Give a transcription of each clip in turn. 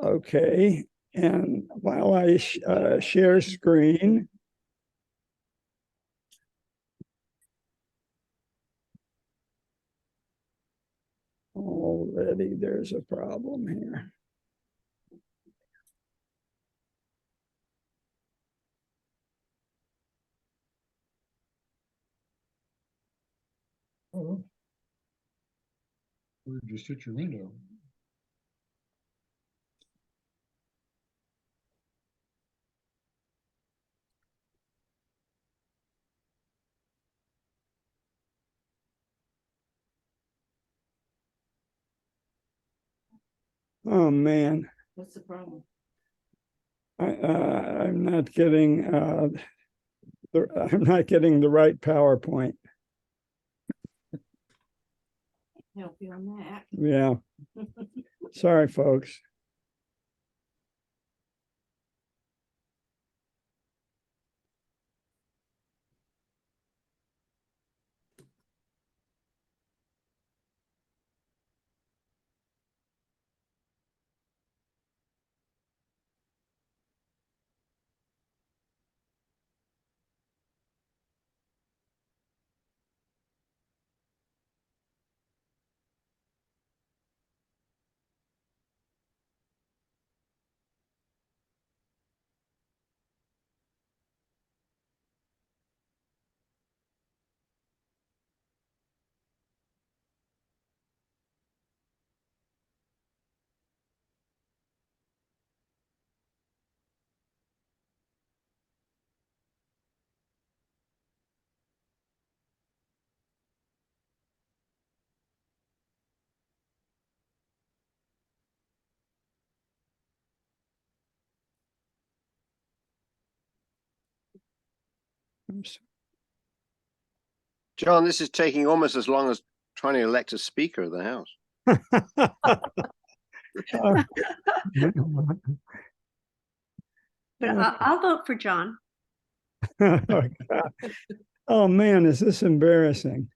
Okay, and while I share screen, already there's a problem here. Oh. Or just hit your window. Oh man. What's the problem? I'm not getting I'm not getting the right PowerPoint. Help you on that. Yeah. Sorry, folks. John, this is taking almost as long as trying to elect a Speaker of the House. But I'll vote for John. Oh man, is this embarrassing?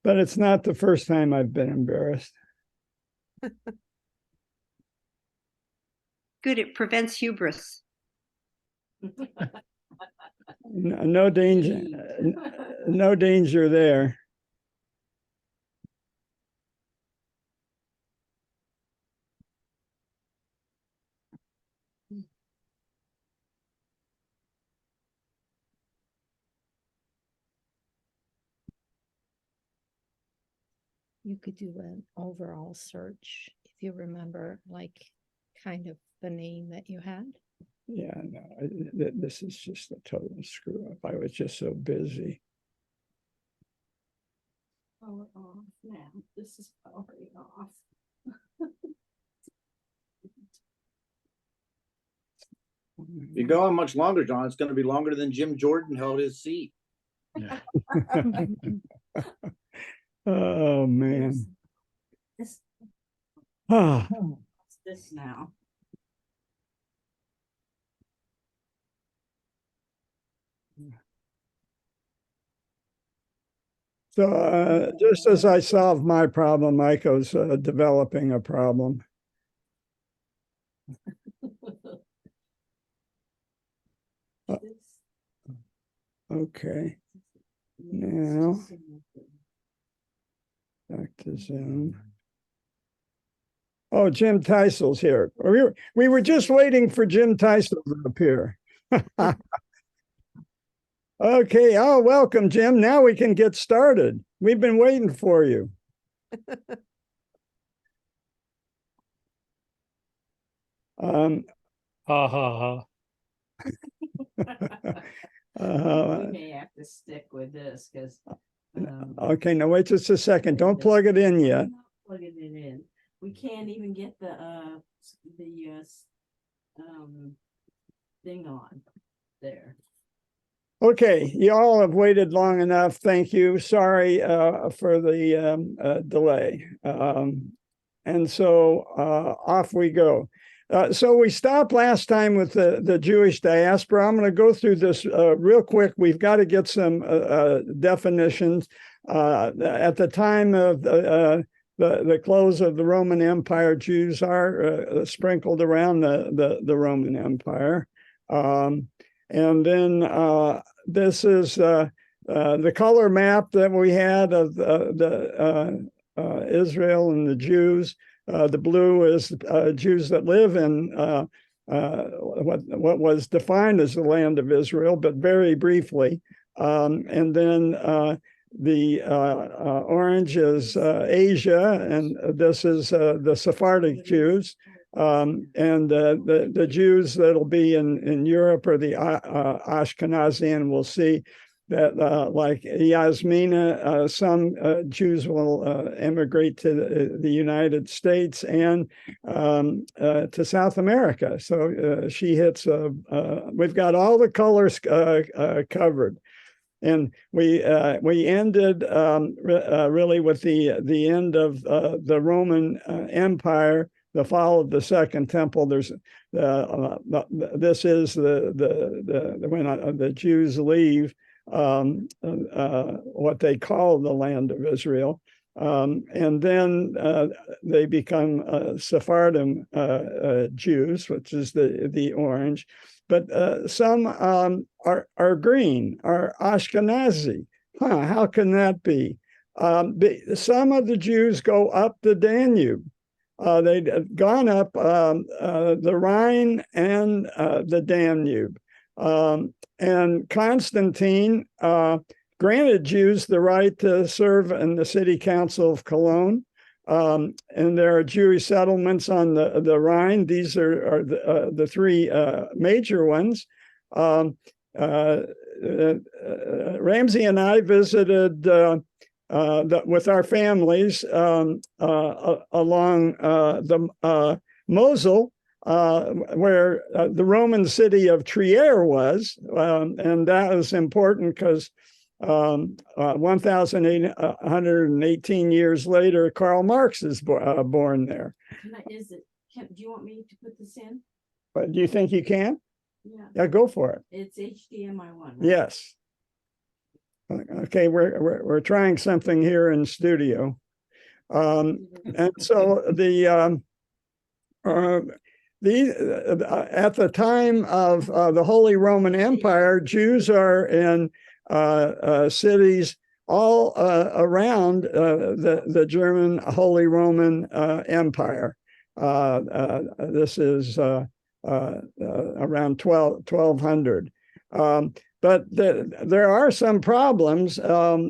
But it's not the first time I've been embarrassed. Good, it prevents hubris. No danger, no danger there. You could do an overall search if you remember, like kind of the name that you had. Yeah, no, this is just a total screw up. I was just so busy. Power off now. This is powering off. If you go on much longer, John, it's going to be longer than Jim Jordan held his seat. Yeah. Oh man. This, Ah, what's this now? so just as I solved my problem, Maiko's developing a problem. Okay, now back to Zoom. Oh, Jim Teisel's here. We were just waiting for Jim Teisel to appear. Okay, oh, welcome, Jim. Now we can get started. We've been waiting for you. Ha ha ha. We may have to stick with this because. Okay, now wait just a second. Don't plug it in yet. Plugging it in. We can't even get the thing on there. Okay, you all have waited long enough. Thank you. Sorry for the delay. And so off we go. So we stopped last time with the Jewish diaspora. I'm going to go through this real quick. We've got to get some definitions. At the time of the close of the Roman Empire, Jews are sprinkled around the Roman Empire. And then this is the color map that we had of Israel and the Jews. The blue is Jews that live in what was defined as the land of Israel, but very briefly. And then the orange is Asia, and this is the Sephardic Jews. And the Jews that'll be in Europe are the Ashkenazi, and we'll see that like Iasmine, some Jews will emigrate to the United States and to South America. So she hits, we've got all the colors covered. And we ended really with the end of the Roman Empire, the fall of the Second Temple. There's this is the when the Jews leave what they call the land of Israel, and then they become Sephardim Jews, which is the orange. But some are green, are Ashkenazi. How can that be? Some of the Jews go up the Danube. They'd gone up the Rhine and the Danube. And Constantine granted Jews the right to serve in the city council of Cologne. And there are Jewish settlements on the Rhine. These are the three major ones. Ramsey and I visited with our families along the Mosel, where the Roman city of Trier was, and that was important because 1,818 years later, Karl Marx is born there. Do you want me to put this in? But do you think you can? Yeah. Yeah, go for it. It's HDMI 1. Right? Yes. Okay, we're trying something here in studio, and so at the time of the Holy Roman Empire, Jews are in cities all around the German Holy Roman Empire. This is around 1200. But there are some problems up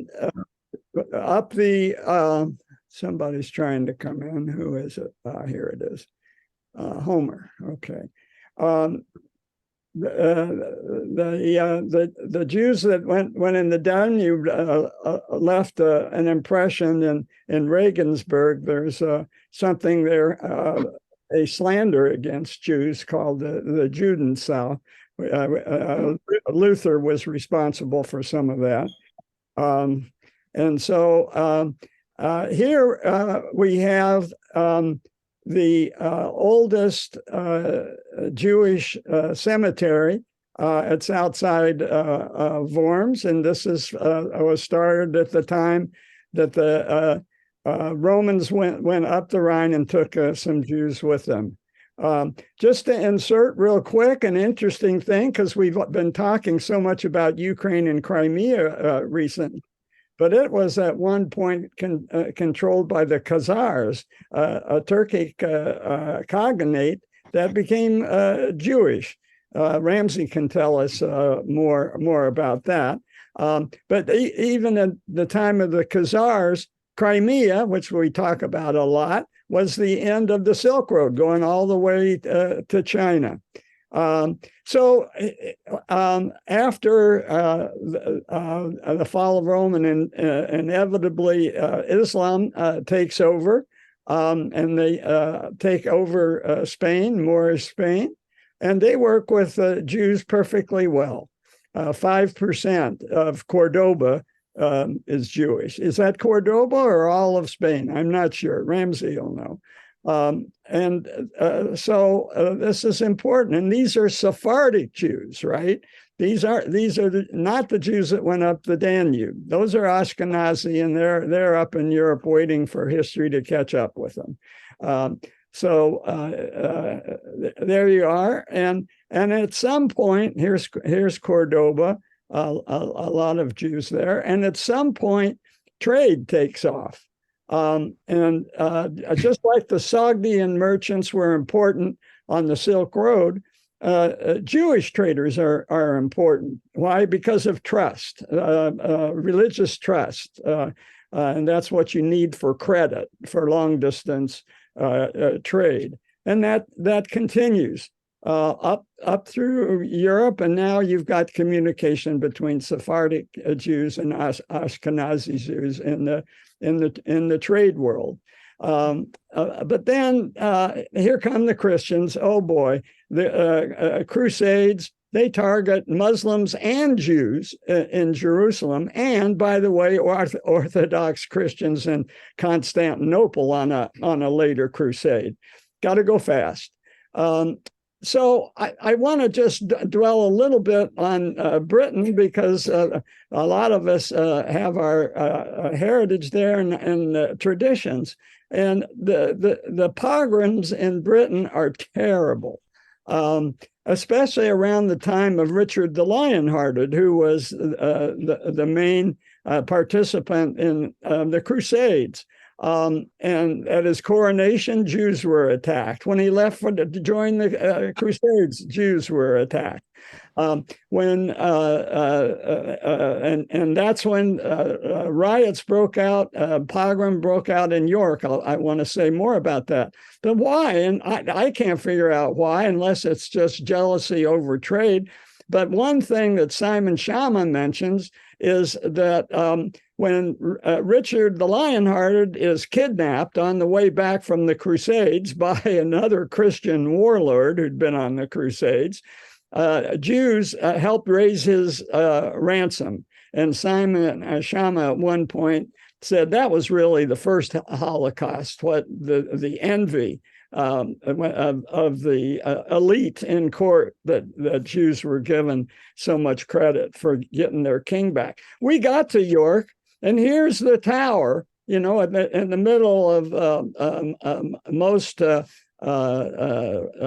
the. Somebody's trying to come in. Who is it? Here it is. Homer. Okay. The Jews that went in the Danube left an impression in Regensburg. There's something there, a slander against Jews called the Judensau. Luther was responsible for some of that. And so here we have the oldest Jewish cemetery. It's outside Worms, and this was started at the time that the Romans went up the Rhine and took some Jews with them. Just to insert real quick, an interesting thing, because we've been talking so much about Ukraine and Crimea recently, but it was at one point controlled by the Khazars, a Turkic Khaganate that became Jewish. Ramsey can tell us more about that. But even at the time of the Khazars, Crimea, which we talk about a lot, was the end of the Silk Road, going all the way to China. So after the fall of Rome, and inevitably Islam takes over, and they take over Spain, Moorish Spain, and they work with Jews perfectly well. 5% of Cordoba is Jewish. Is that Cordoba or all of Spain? I'm not sure. Ramsey will know. So this is important. And these are Sephardic Jews, right? These are not the Jews that went up the Danube. Those are Ashkenazi, and they're up in Europe waiting for history to catch up with them. There you are, and at some point, here's Cordoba, a lot of Jews there, and at some point, trade takes off. And just like the Sogdian merchants were important on the Silk Road, Jewish traders are important. Why? Because of trust, religious trust. And that's what you need for credit, for long distance trade. And that continues up through Europe. And now you've got communication between Sephardic Jews and Ashkenazi Jews in the trade world. But then here come the Christians. Oh boy, the Crusades, they target Muslims and Jews in Jerusalem. And by the way, Orthodox Christians in Constantinople on a later crusade. Got to go fast. So I want to just dwell a little bit on Britain, because a lot of us have our heritage there and traditions. And the pogroms in Britain are terrible, especially around the time of Richard the Lionhearted, who was the main participant in the Crusades. And at his coronation, Jews were attacked. When he left to join the Crusades, Jews were attacked. And that's when riots broke out, pogrom broke out in York. I want to say more about that. But why? And I can't figure out why, unless it's just jealousy over trade. But one thing that Simon Schama mentions is that when Richard the Lionhearted is kidnapped on the way back from the Crusades by another Christian warlord who'd been on the Crusades, Jews helped raise his ransom. And Simon Schama at one point said that was really the first Holocaust, what the envy of the elite in court that Jews were given so much credit for getting their king back. We got to York, and here's the tower, in the middle of most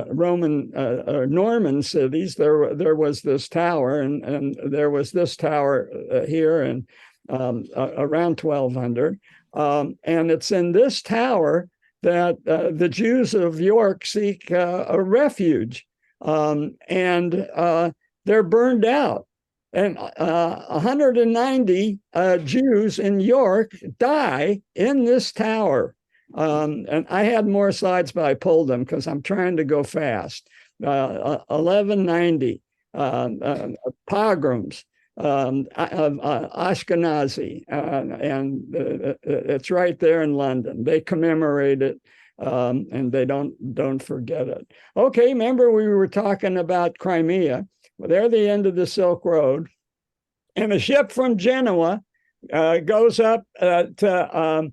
Roman or Norman cities. There was this tower, and there was this tower here, and around 1200, and it's in this tower that the Jews of York seek a refuge, and they're burned out. And 190 Jews in York die in this tower. And I had more slides, but I pulled them because I'm trying to go fast. 1190 pogroms. Ashkenazi, and it's right there in London. They commemorate it, and they don't forget it. Okay, remember we were talking about Crimea. Well, they're the end of the Silk Road, and a ship from Genoa goes up to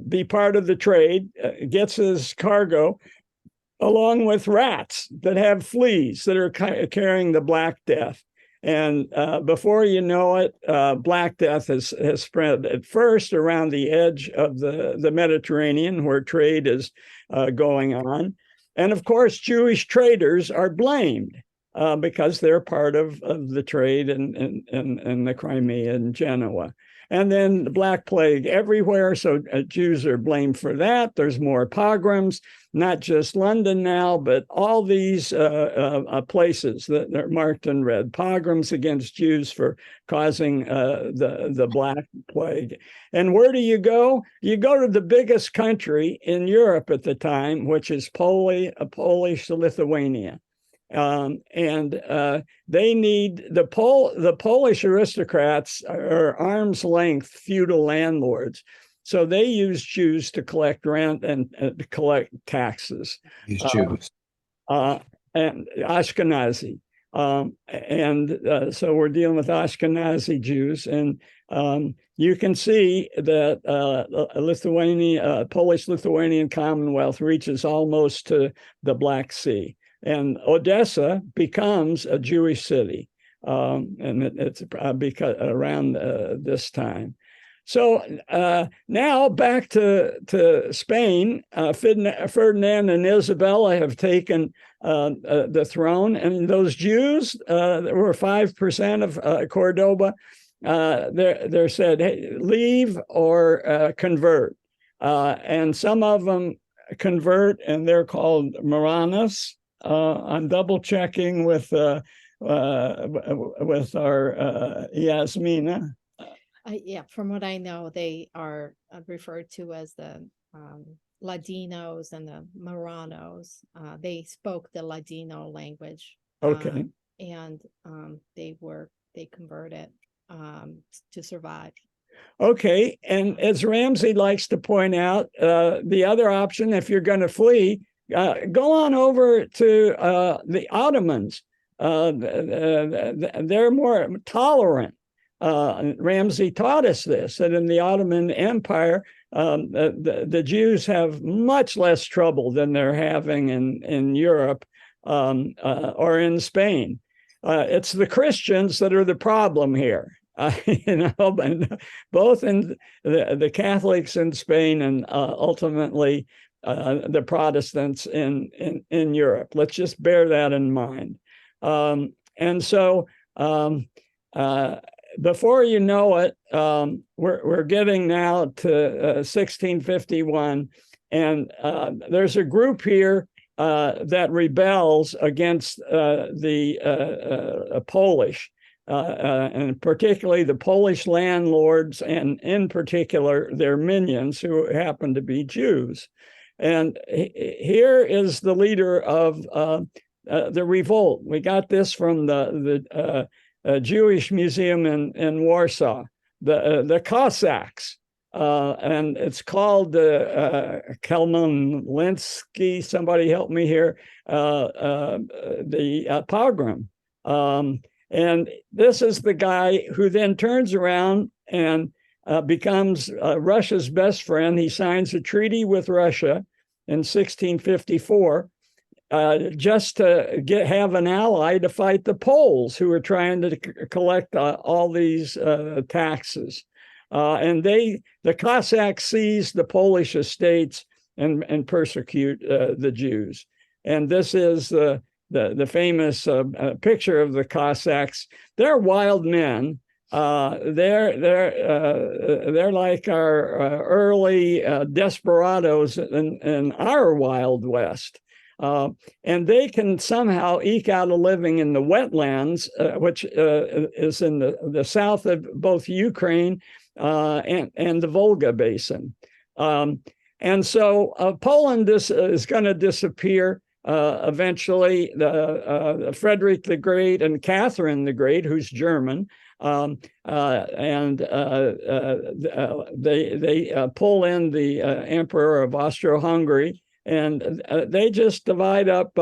be part of the trade, gets his cargo, along with rats that have fleas that are carrying the Black Death. And before you know it, Black Death has spread at first around the edge of the Mediterranean, where trade is going on. And of course, Jewish traders are blamed because they're part of the trade in the Crimea and Genoa. And then the Black Plague everywhere. So Jews are blamed for that. There's more pogroms, not just London now, but all these places that are marked in red. Pogroms against Jews for causing the Black Plague. And where do you go? You go to the biggest country in Europe at the time, which is Polish Lithuania. They need the Polish aristocrats are arm's length feudal landlords, so they use Jews to collect rent and collect taxes. These Jews And Ashkenazi, so we're dealing with Ashkenazi Jews, and you can see that Polish-Lithuanian Commonwealth reaches almost to the Black Sea. and Odessa becomes a Jewish city. And it's because around this time. So now back to Spain. Ferdinand and Isabella have taken the throne, and those Jews that were 5% of Cordoba, they're said, hey, leave or convert. And some of them convert, and they're called Marranos. I'm double checking with our Iasmine. Yeah, from what I know, they are referred to as the Ladinos and the Marranos. They spoke the Ladino language. Okay. And they converted to survive. Okay, and as Ramsey likes to point out, the other option, if you're going to flee, go on over to the Ottomans. They're more tolerant. Ramsey taught us this, that in the Ottoman Empire, the Jews have much less trouble than they're having in Europe or in Spain. It's the Christians that are the problem here. Both in the Catholics in Spain and ultimately the Protestants in Europe. Let's just bear that in mind. And so before you know it, we're getting now to 1651, and there's a group here that rebels against the Polish. And particularly the Polish landlords, and in particular their minions, who happen to be Jews. And here is the leader of the revolt. We got this from the Jewish Museum in Warsaw, the Cossacks. And it's called Kelmanlinsky, somebody help me here, the pogrom. And this is the guy who then turns around and becomes Russia's best friend. He signs a treaty with Russia in 1654 just to have an ally to fight the Poles, who were trying to collect all these taxes. And the Cossacks seize the Polish estates and persecute the Jews. And this is the famous picture of the Cossacks. They're wild men. They're like our early desperados in our Wild West. And they can somehow eke out a living in the wetlands, which is in the south of both Ukraine and the Volga basin. And so Poland is going to disappear. Eventually, Frederick the Great and Catherine the Great, who's German, and they pull in the Emperor of Austro-Hungary, and they just divide up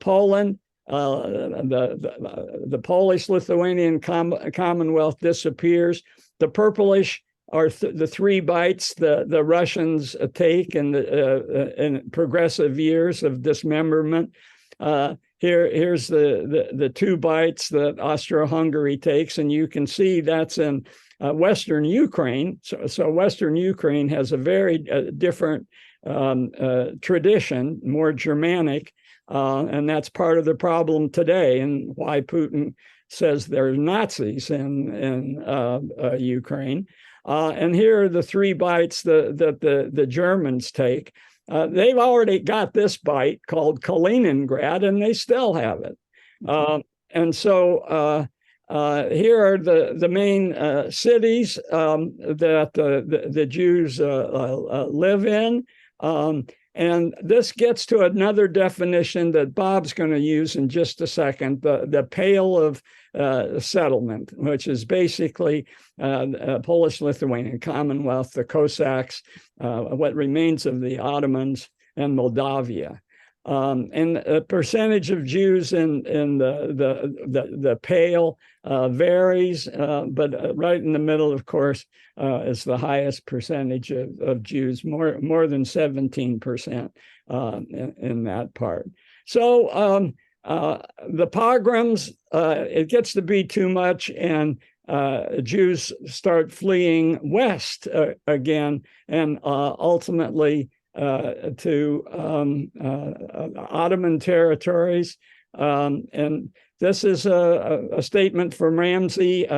Poland. The Polish-Lithuanian Commonwealth disappears. The purplish are the 3 bites the Russians take in progressive years of dismemberment. Here's the 2 bites that Austro-Hungary takes, and you can see that's in Western Ukraine. So Western Ukraine has a very different tradition, more Germanic, and that's part of the problem today, and why Putin says there's Nazis in Ukraine. And here are the 3 bites that the Germans take. They've already got this bite called Kaliningrad, and they still have it. And so here are the main cities that the Jews live in. And this gets to another definition that Bob's going to use in just a second, the Pale of Settlement, which is basically Polish-Lithuanian Commonwealth, the Cossacks, what remains of the Ottomans, and Moldavia. And the percentage of Jews in the Pale varies, but right in the middle, of course, is the highest percentage of Jews, more than 17% in that part. So the pogroms, it gets to be too much, and Jews start fleeing west again, and ultimately to Ottoman territories. And this is a statement from Ramsey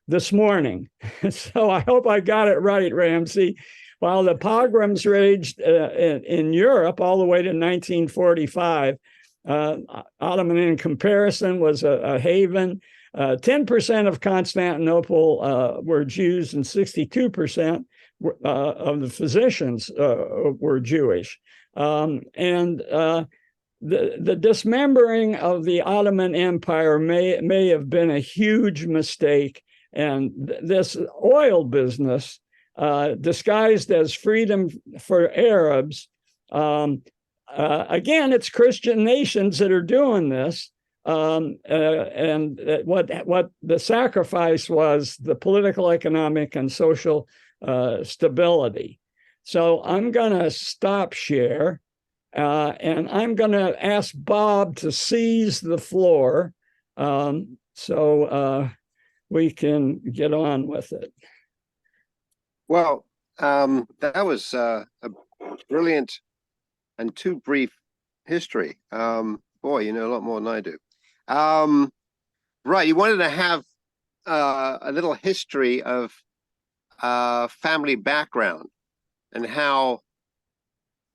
this morning. So I hope I got it right, Ramsey. While the pogroms raged in Europe all the way to 1945, Ottoman, in comparison, was a haven. 10% of Constantinople were Jews, and 62% of the physicians were Jewish. And the dismembering of the Ottoman Empire may have been a huge mistake. And this oil business, disguised as freedom for Arabs, again, it's Christian nations that are doing this. And what the sacrifice was, the political, economic, and social stability. So I'm going to stop share, and I'm going to ask Bob to seize the floor so we can get on with it. Well, that was a brilliant and too brief history. Boy, you know a lot more than I do. Right, you wanted to have a little history of family background and how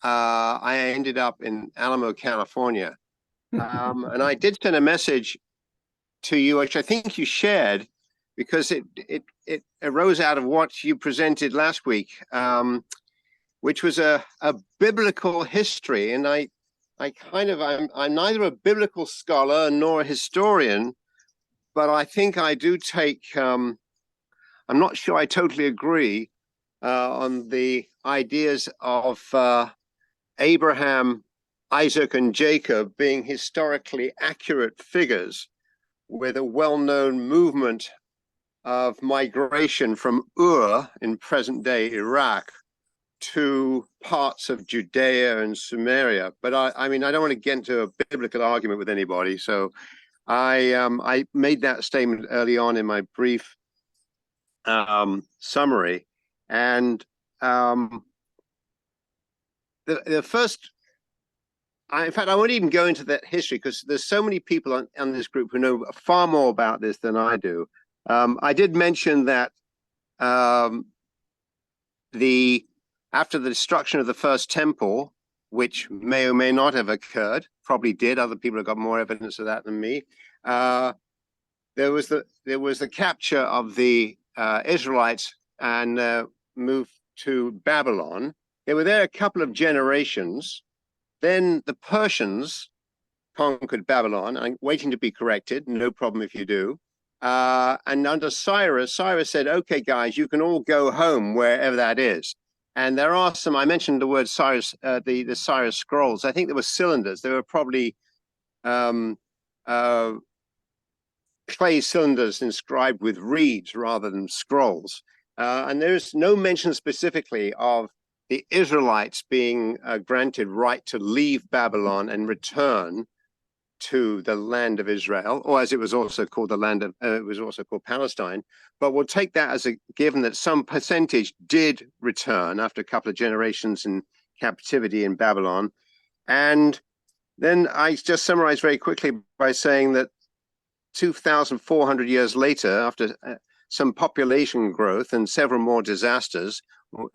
I ended up in Alamo, California. And I did send a message to you, which I think you shared, because it arose out of what you presented last week, which was a biblical history. And I'm neither a biblical scholar nor a historian, but I think I do take, I'm not sure I totally agree on the ideas of Abraham, Isaac, and Jacob being historically accurate figures with a well-known movement of migration from Ur in present-day Iraq to parts of Judea and Samaria. But I mean, I don't want to get into a biblical argument with anybody, so I made that statement early on in my brief summary. And the first, in fact, I won't even go into that history because there's so many people on this group who know far more about this than I do. I did mention that after the destruction of the first temple, which may or may not have occurred, probably did. Other people have got more evidence of that than me. There was the capture of the Israelites and moved to Babylon. They were there a couple of generations. Then the Persians conquered Babylon. I'm waiting to be corrected. No problem if you do. And under Cyrus said, okay, guys, you can all go home wherever that is. And there are some, I mentioned the word Cyrus, the Cyrus scrolls. I think there were cylinders. There were probably clay cylinders inscribed with reeds rather than scrolls. And there's no mention specifically of the Israelites being granted right to leave Babylon and return to the land of Israel, or as it was also called, it was also called Palestine. But we'll take that as a given that some percentage did return after a couple of generations in captivity in Babylon. And then I just summarized very quickly by saying that 2,400 years later, after some population growth and several more disasters,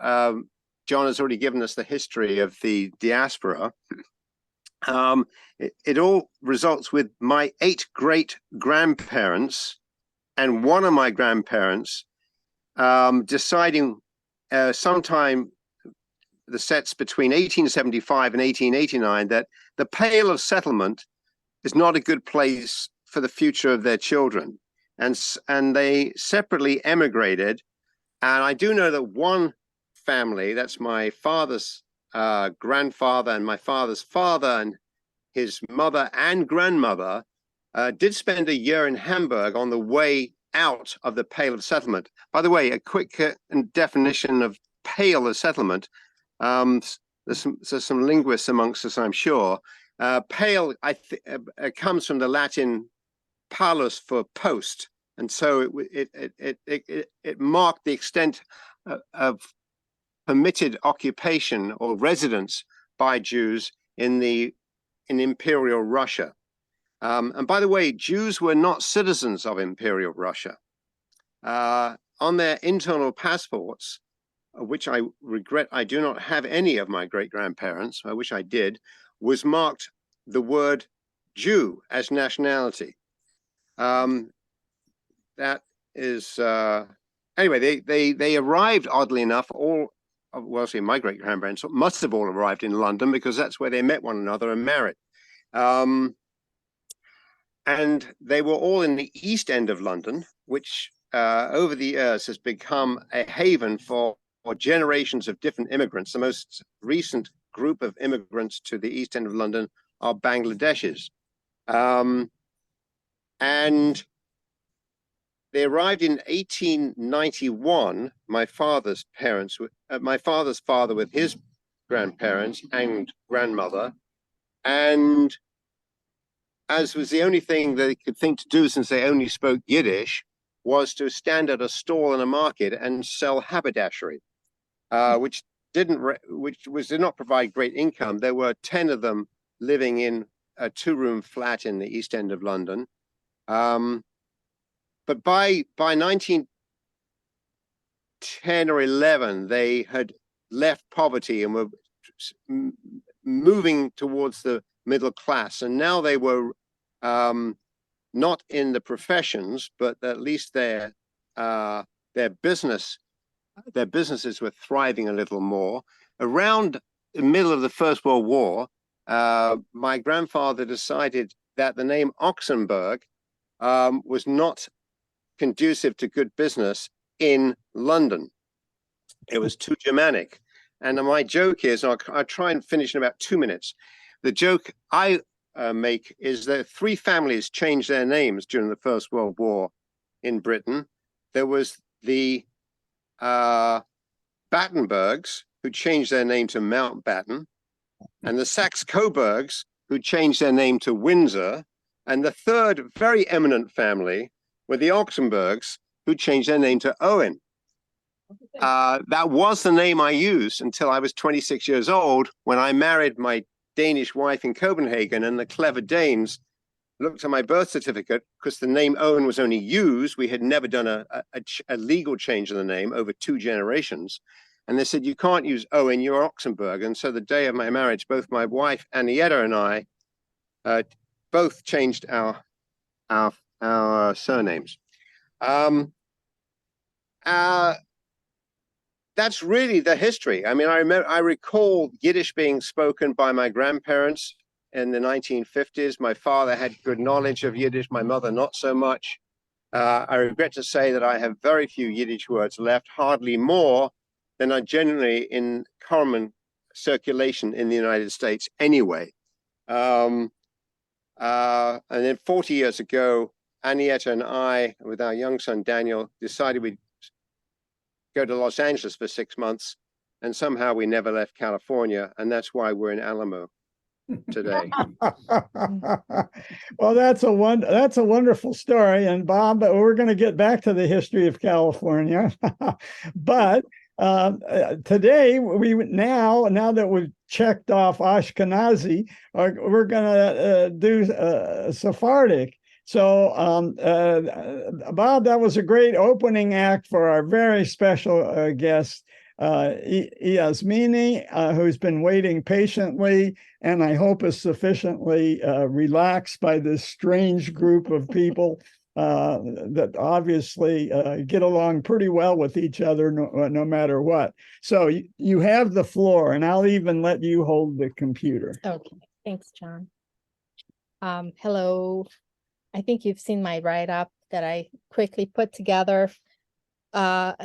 John has already given us the history of the diaspora. It all results with my 8 great-grandparents and one of my grandparents deciding sometime the sets between 1875 and 1889 that the Pale of Settlement is not a good place for the future of their children. And they separately emigrated. And I do know that one family, that's my father's grandfather and my father's father his mother and grandmother did spend a year in Hamburg on the way out of the Pale of Settlement. By the way, a quick definition of Pale of Settlement. There's some linguists amongst us, I'm sure. Pale comes from the Latin palus for post, and so it marked the extent of permitted occupation or residence by Jews in Imperial Russia. And by the way, Jews were not citizens of Imperial Russia. On their internal passports, which I regret I do not have any of my great-grandparents, I wish I did, was marked the word Jew as nationality. That is, anyway, they arrived, oddly enough, my great-grandparents must have all arrived in London because that's where they met one another and married. And they were all in the East End of London, which over the years has become a haven for generations of different immigrants. The most recent group of immigrants to the East End of London are Bangladeshis. And they arrived in 1891, my father's parents, my father's father with his grandparents and grandmother. And as was the only thing they could think to do since they only spoke Yiddish, was to stand at a stall in a market and sell haberdashery, which did not provide great income. There were 10 of them living in a 2-room flat in the East End of London. But by 1910 or 11, they had left poverty and were moving towards the middle class. And now they were not in the professions, but at least their businesses were thriving a little more. Around the middle of the First World War, my grandfather decided that the name Oxenburgh was not conducive to good business in London. It was too Germanic. And my joke is, I'll try and finish in about 2 minutes. The joke I make is that 3 families changed their names during the First World War in Britain. There was the Battenbergs, who changed their name to Mountbatten, and the Saxe-Coburgs, who changed their name to Windsor, and the third very eminent family were the Oxenburgs, who changed their name to Owen. That was the name I used until I was 26 years old, when I married my Danish wife in Copenhagen, and the clever Danes looked at my birth certificate because the name Owen was only used. We had never done a legal change of the name over 2 generations. And they said, you can't use Owen, you're Oxenburgh. And so the day of my marriage, both my wife, Anietta, and I both changed our surnames. That's really the history. I mean, I recall Yiddish being spoken by my grandparents in the 1950s. My father had good knowledge of Yiddish, my mother not so much. I regret to say that I have very few Yiddish words left, hardly more than are generally in common circulation in the United States anyway. And then 40 years ago, Anietta and I, with our young son Daniel, decided we'd go to Los Angeles for 6 months, and somehow we never left California, and that's why we're in Alamo today. Well, that's a wonderful story, and Bob, we're going to get back to the history of California, but today now that we've checked off Ashkenazi, we're going to do Sephardic. So, Bob, that was a great opening act for our very special guest, Iasmine, who's been waiting patiently, and I hope is sufficiently relaxed by this strange group of people that obviously get along pretty well with each other no matter what. So you have the floor, and I'll even let you hold the computer. Okay, thanks, John. Hello. I think you've seen my write-up that I quickly put together for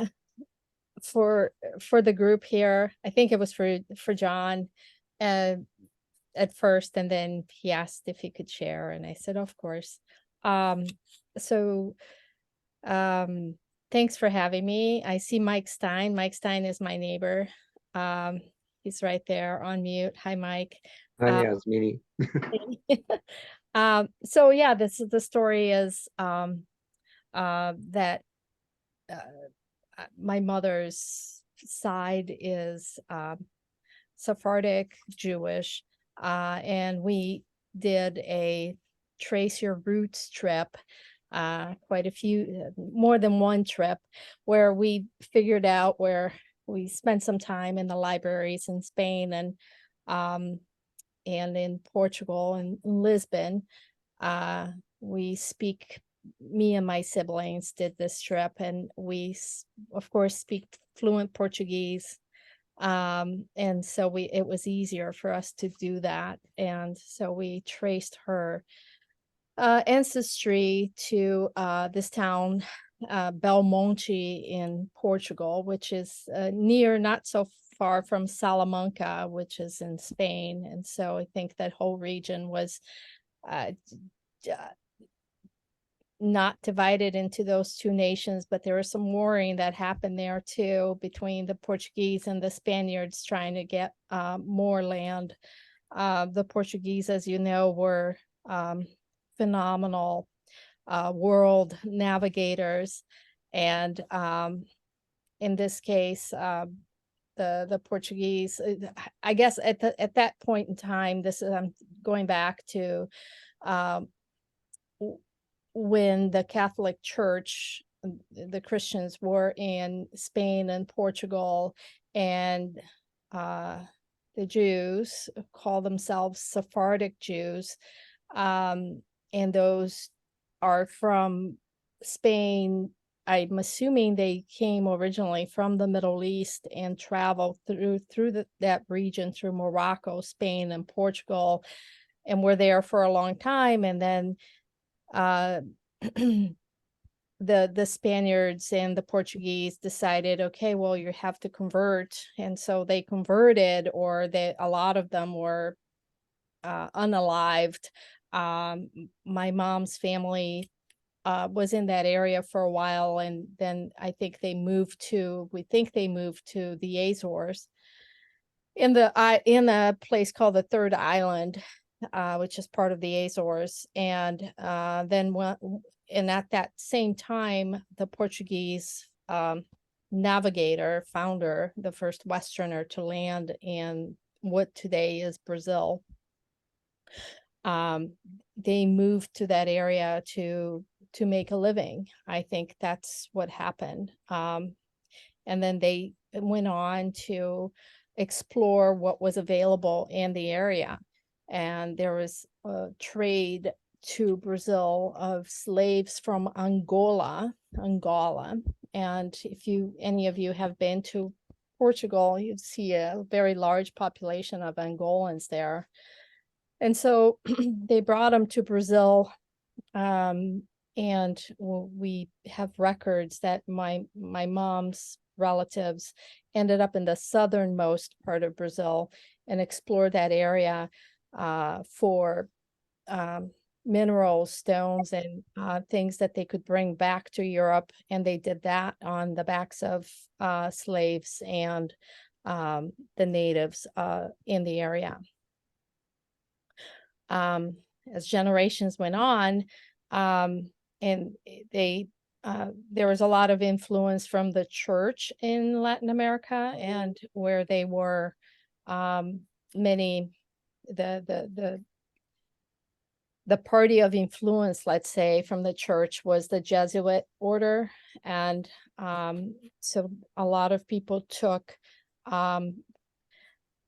the group here. I think it was for John. at first, and then he asked if he could share, and I said, of course. So thanks for having me. I see Mike Stein. Mike Stein is my neighbor. He's right there on mute. Hi, Mike. Hi, Yasmine. So yeah, the story is that my mother's side is Sephardic Jewish, and we did a trace your roots trip, quite a few, more than one trip, where we figured out where we spent some time in the libraries in Spain and in Portugal and Lisbon. Me and my siblings did this trip, and we, of course, speak fluent Portuguese. And so it was easier for us to do that. And so we traced her ancestry to this town, Belmonte in Portugal, which is near, not so far from Salamanca, which is in Spain. And so I think that whole region was not divided into those two nations, but there was some warring that happened there too, between the Portuguese and the Spaniards trying to get more land. The Portuguese, as you know, were phenomenal world navigators, and in this case, the Portuguese, I guess at that point in time, this is, I'm going back to when the Catholic Church, the Christians were in Spain and Portugal, and the Jews call themselves Sephardic Jews, and those are from Spain. I'm assuming they came originally from the Middle East and traveled through that region, through Morocco, Spain, and Portugal, and were there for a long time. And then the Spaniards and the Portuguese decided, okay, well, you have to convert, and so they converted, or a lot of them were unalived. My mom's family was in that area for a while, and then we think they moved to the Azores, in a place called the Third Island, which is part of the Azores. And at that same time, the Portuguese founder, the first Westerner to land in what today is Brazil, they moved to that area to make a living. I think that's what happened. And then they went on to explore what was available in the area. And there was a trade to Brazil of slaves from Angola. And if any of you have been to Portugal, you'd see a very large population of Angolans there. And so they brought them to Brazil, and we have records that my mom's relatives ended up in the southernmost part of Brazil and explored that area for minerals, stones, and things that they could bring back to Europe. And they did that on the backs of slaves and the natives in the area. As generations went on, and there was a lot of influence from the church in Latin America, and where they were the party of influence, let's say, from the church was the Jesuit order. And so a lot of people took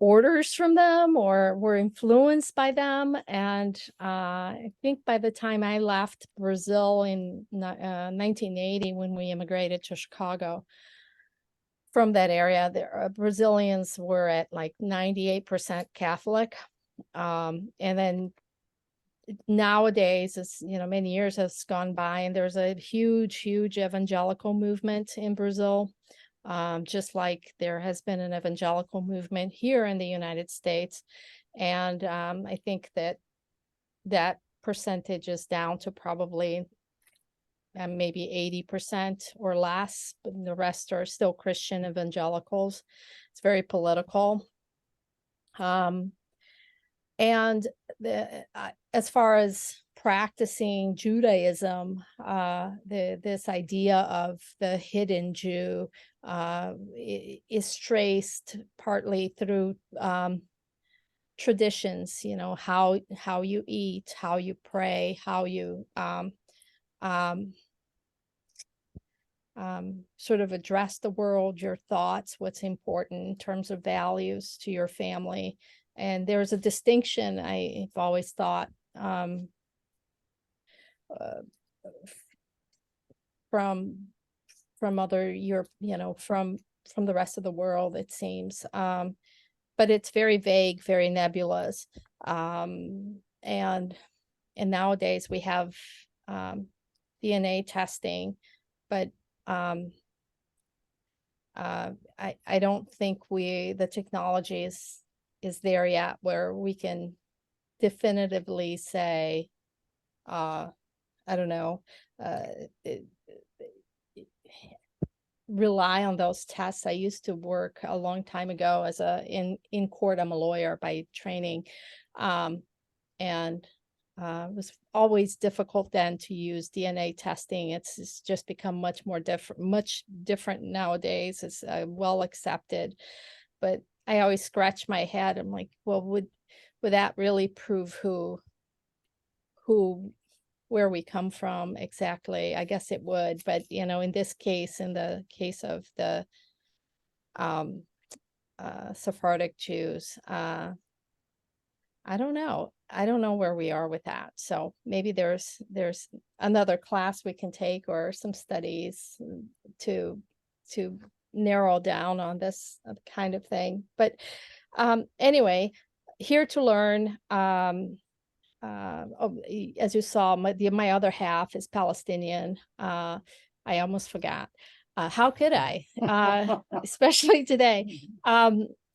orders from them or were influenced by them. And I think by the time I left Brazil in 1980, when we immigrated to Chicago from that area, the Brazilians were at like 98% Catholic. And then nowadays, many years has gone by, and there's a huge evangelical movement in Brazil. just like there has been an evangelical movement here in the United States. And I think that that percentage is down to probably maybe 80% or less, but the rest are still Christian evangelicals. It's very political. And as far as practicing Judaism, this idea of the hidden Jew is traced partly through traditions, you know, how you eat, how you pray, how you sort of address the world, your thoughts, what's important in terms of values to your family. And there's a distinction, I've always thought, from other Europe, you know, from the rest of the world, it seems. But it's very vague, very nebulous. And nowadays we have DNA testing, but I don't think the technology is there yet where we can definitively say, I don't know, rely on those tests. I used to work a long time ago as in court. I'm a lawyer by training, and it was always difficult then to use DNA testing. It's just become much different nowadays. It's well accepted, but I always scratch my head. I'm like, well, would that really prove where we come from exactly? I guess it would, but you know, in this case, in the case of the Sephardic Jews, I don't know where we are with that. So maybe there's another class we can take or some studies to narrow down on this kind of thing. But anyway, here to learn. As you saw, my other half is Palestinian. I almost forgot. How could I? Especially today.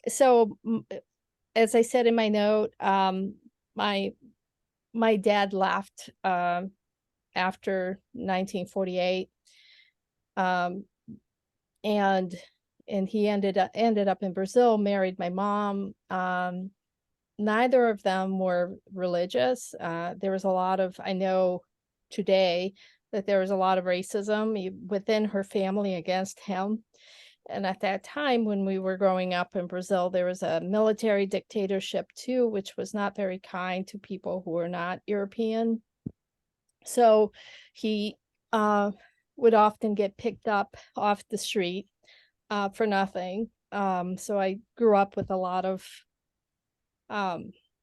So as I said in my note, my dad left after 1948, and he ended up in Brazil, married my mom. Neither of them were religious. There was a lot of, I know today that there was a lot of racism within her family against him. And at that time, when we were growing up in Brazil, there was a military dictatorship too, which was not very kind to people who were not European. So he would often get picked up off the street for nothing. So I grew up with a lot of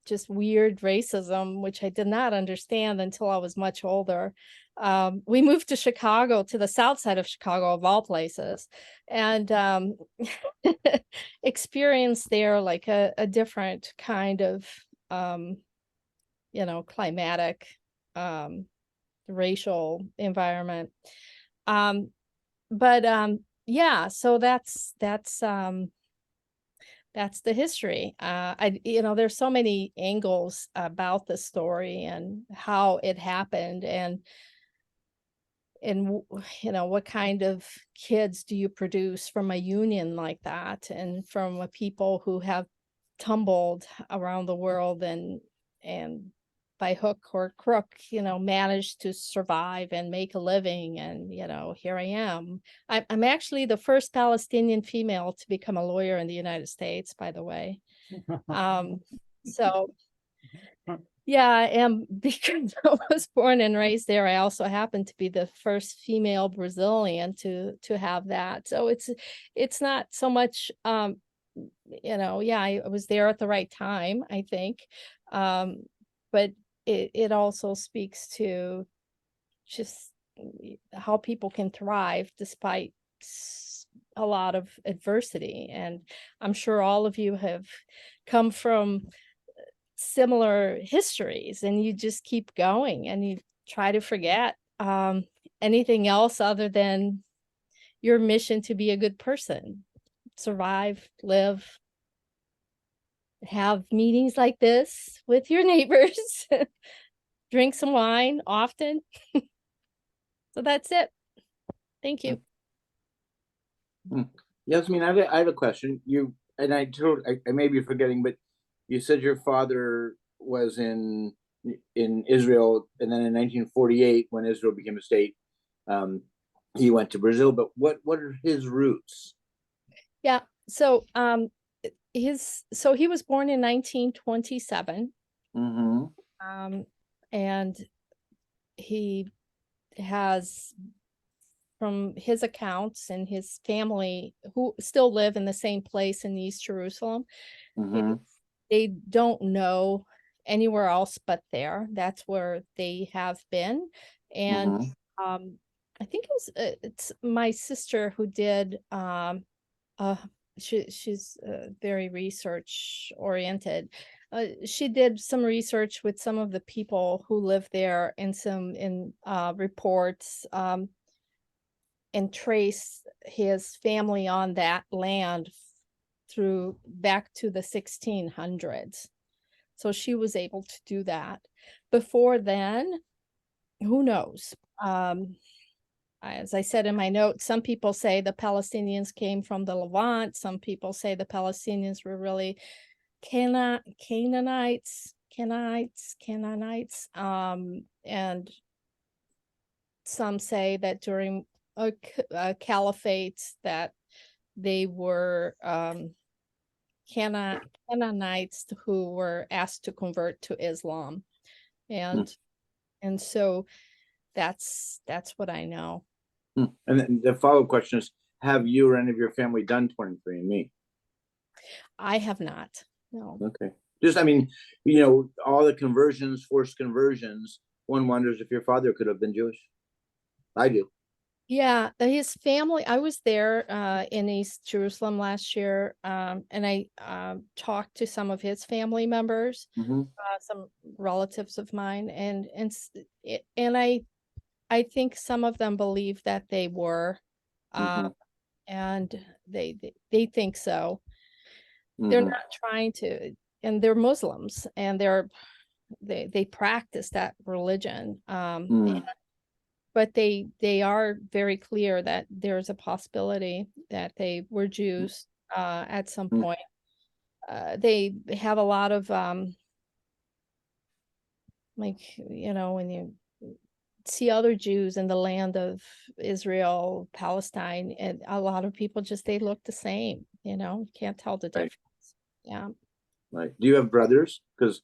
just weird racism, which I did not understand until I was much older. We moved to Chicago, to the south side of Chicago, of all places, and experienced there like a different kind of, climatic, racial environment. Yeah, so that's the history. There's so many angles about the story and how it happened, and what kind of kids do you produce from a union like that, and from a people who have tumbled around the world and by hook or crook, managed to survive and make a living. And, here I am. I'm actually the first Palestinian female to become a lawyer in the United States, by the way. So, yeah, and because I was born and raised there, I also happen to be the first female Brazilian to have that. So it's not so much, I was there at the right time, I think. But it also speaks to just how people can thrive despite a lot of adversity. And I'm sure all of you have come from similar histories, and you just keep going and you try to forget anything else other than, your mission to be a good person, survive, live, have meetings like this with your neighbors, drink some wine often. So that's it. Thank you. Yasmine, I have a question. I may be forgetting, but you said your father was in Israel, and then in 1948, when Israel became a state, he went to Brazil. But what are his roots? Yeah. So he was born in 1927. Mm-hmm. And he has, from his accounts and his family who still live in the same place in East Jerusalem, Mm-hmm. they don't know anywhere else but there. That's where they have been. And I think it's my sister who did she's very research oriented. She did some research with some of the people who live there and some reports, and trace his family on that land through back to the 1600s. So she was able to do that. Before then, who knows? As I said in my notes, some people say the Palestinians came from the Levant. Some people say the Palestinians were really Canaanites. And some say that during a caliphate that they were Canaanites who were asked to convert to Islam. And so that's what I know. And then the follow-up question is, have you or any of your family done 23andMe? I have not. No. Okay. Just, all the conversions, forced conversions, one wonders if your father could have been Jewish. I do. Yeah, his family, I was there in East Jerusalem last year, and I talked to some of his family members, some relatives of mine, and I think some of them believe that they were, and they think so. They're not trying to, and they're Muslims, and they practice that religion, but they are very clear that there's a possibility that they were Jews at some point. They have a lot of when you see other Jews in the land of Israel, Palestine, and a lot of people they look the same, you can't tell the difference. Yeah. Right. Do you have brothers? Because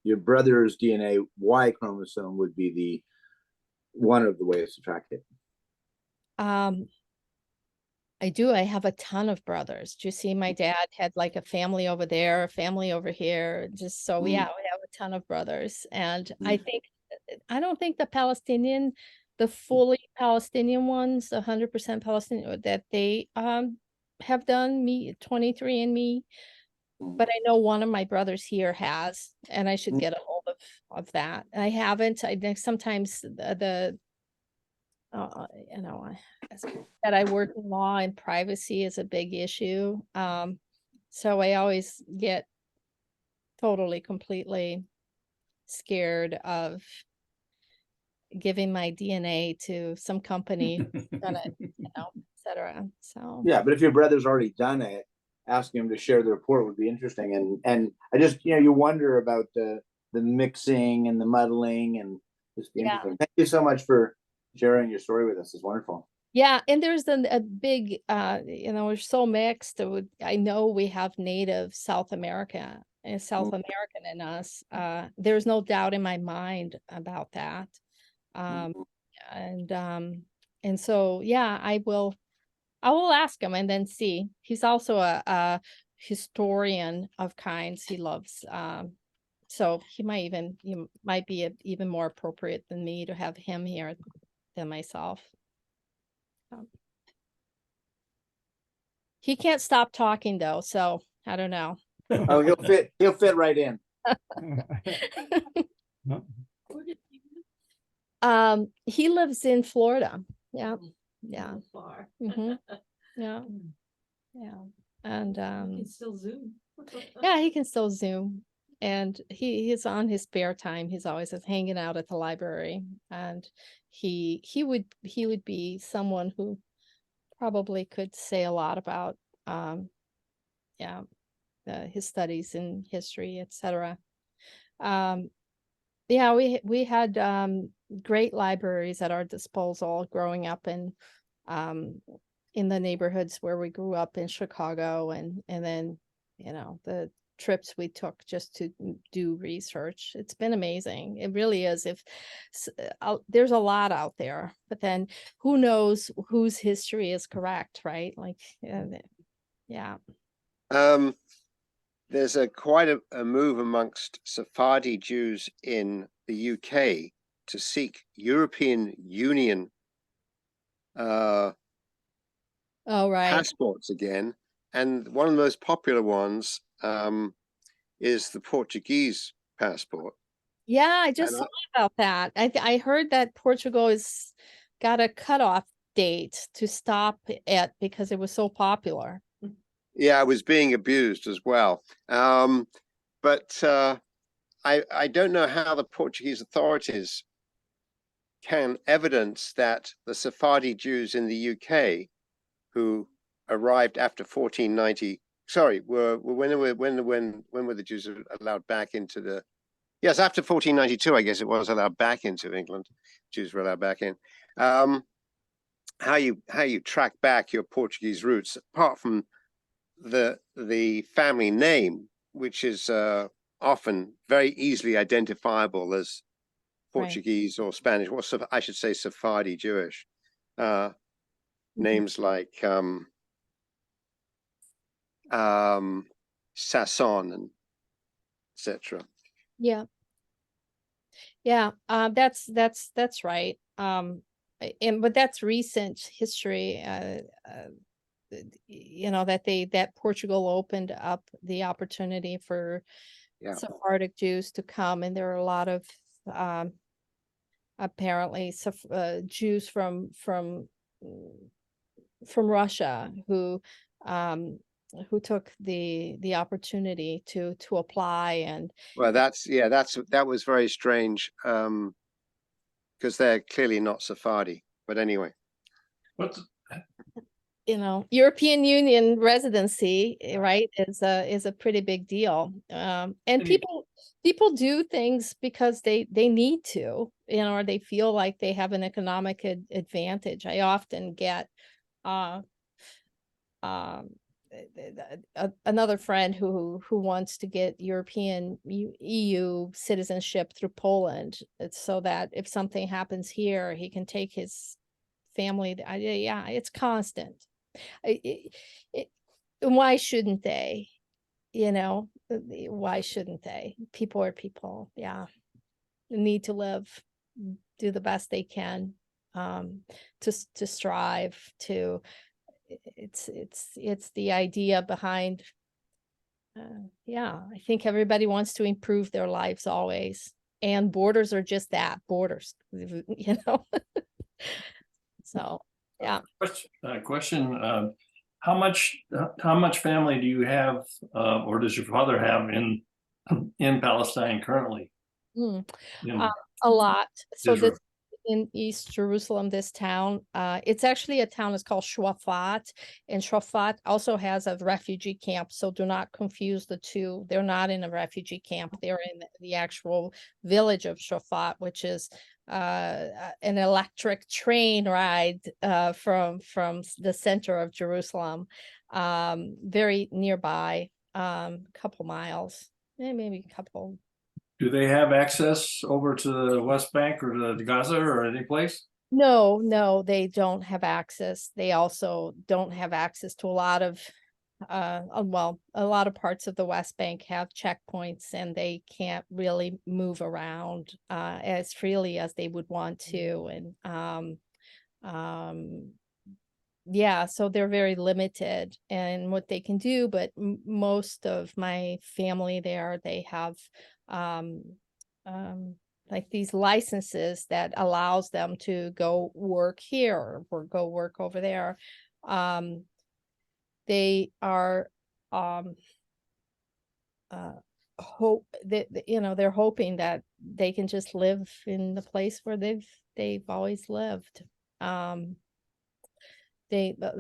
your brother's DNA Y chromosome would be one of the ways to track it. I do. I have a ton of brothers. Do you see my dad had like a family over there, a family over here. Just so yeah, we have a ton of brothers. And I don't think the fully Palestinian ones, 100% Palestinian, that they have done 23andMe. But I know one of my brothers here has, and I should get a hold of that. I haven't. I think sometimes that I work in law and privacy is a big issue. So I always get completely scared of giving my DNA to some company who's gonna, et cetera. So yeah, but if your brother's already done it, asking him to share the report would be interesting. And I just, you wonder about the mixing and the muddling, and just be interesting. Thank you so much for sharing your story with us. It's wonderful. Yeah, and there's a big, we're so mixed. I know we have native South America and South American in us. There's no doubt in my mind about that. And so, yeah, I will ask him and then see. He's also a historian of kinds. He loves, so he might be even more appropriate than me to have him here than myself. He can't stop talking though, so I don't know. Oh, he'll fit right in. He lives in Florida. Yeah. Yeah. Far. Mhm. Yeah. Yeah. And You can still Zoom. yeah, he can still Zoom. And he's on his spare time. He's always just hanging out at the library. And he would be someone who probably could say a lot about yeah, his studies in history, etc. Yeah, we had great libraries at our disposal growing up in the neighborhoods where we grew up in Chicago, and then the trips we took just to do research. It's been amazing. It really is. There's a lot out there, but then who knows whose history is correct, right? Like, yeah. There's quite a move amongst Sephardi Jews in the UK to seek European Union Oh, right. passports again, and one of the most popular ones is the Portuguese passport. Yeah, I just And saw about that. I heard that Portugal is got a cutoff date to stop it because it was so popular. Yeah, it was being abused as well. But I don't know how the Portuguese authorities can evidence that the Sephardi Jews in the UK who arrived after 1490, sorry, when were the Jews allowed back into the, yes, after 1492, I guess it was allowed back into England. Jews were allowed back in. How you track back your Portuguese roots, apart from the family name, which is often very easily identifiable as Portuguese or Spanish, or I should say Sephardi Jewish. Names like Sasson and etc. Yeah. Yeah, that's right. But that's recent history. That Portugal opened up the opportunity for Sephardic Jews to come, and there are a lot of apparently Jews from Russia who took the opportunity to apply. And well, that was very strange, because they're clearly not Sephardi, but anyway. What's European Union residency, right, is a pretty big deal. And people do things because they need to, or they feel like they have an economic advantage. I often get another friend who wants to get European EU citizenship through Poland. It's so that if something happens here, he can take his family. Yeah, it's constant. Why shouldn't they? Why shouldn't they? People are people. Yeah, they need to live, do the best they can, to strive to. It's the idea behind. Yeah, I think everybody wants to improve their lives always, and borders are just that, borders. So yeah. question? How much family do you have, or does your father have in Palestine currently? A lot. So Israel. this in East Jerusalem, this town, it's actually a town, it's called Shafat, and Shafat also has a refugee camp. So do not confuse the two. They're not in a refugee camp. They're in the actual village of Shafat, which is an electric train ride from the center of Jerusalem, very nearby, couple miles, maybe a couple. Do they have access over to the West Bank or to Gaza or any place? No, they don't have access. They also don't have access to a lot of a lot of parts of the West Bank have checkpoints, and they can't really move around as freely as they would want to. And yeah, so they're very limited in what they can do. But most of my family there, they have like these licenses that allows them to go work here or go work over there. They are hope that they're hoping that they can just live in the place where they've always lived.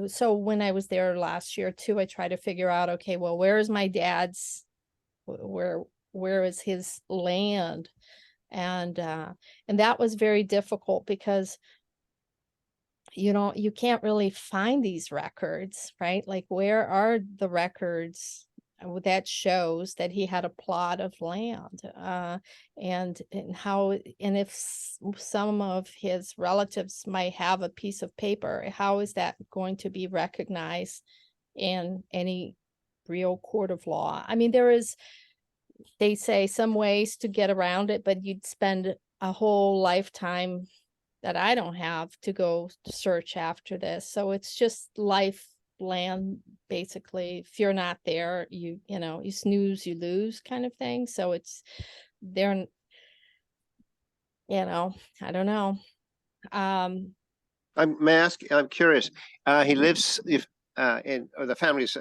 So when I was there last year too, I tried to figure out, okay, well, where is my dad's, where is his land? And that was very difficult because you can't really find these records, right? Like, where are the records that shows that he had a plot of land, and if some of his relatives might have a piece of paper, how is that going to be recognized in any real court of law? I mean, they say some ways to get around it, but you'd spend a whole lifetime that I don't have to go search after this. So it's just land, basically. If you're not there, you snooze, you lose kind of thing. So they're, I don't know. May I ask, I'm curious, he lives, the family's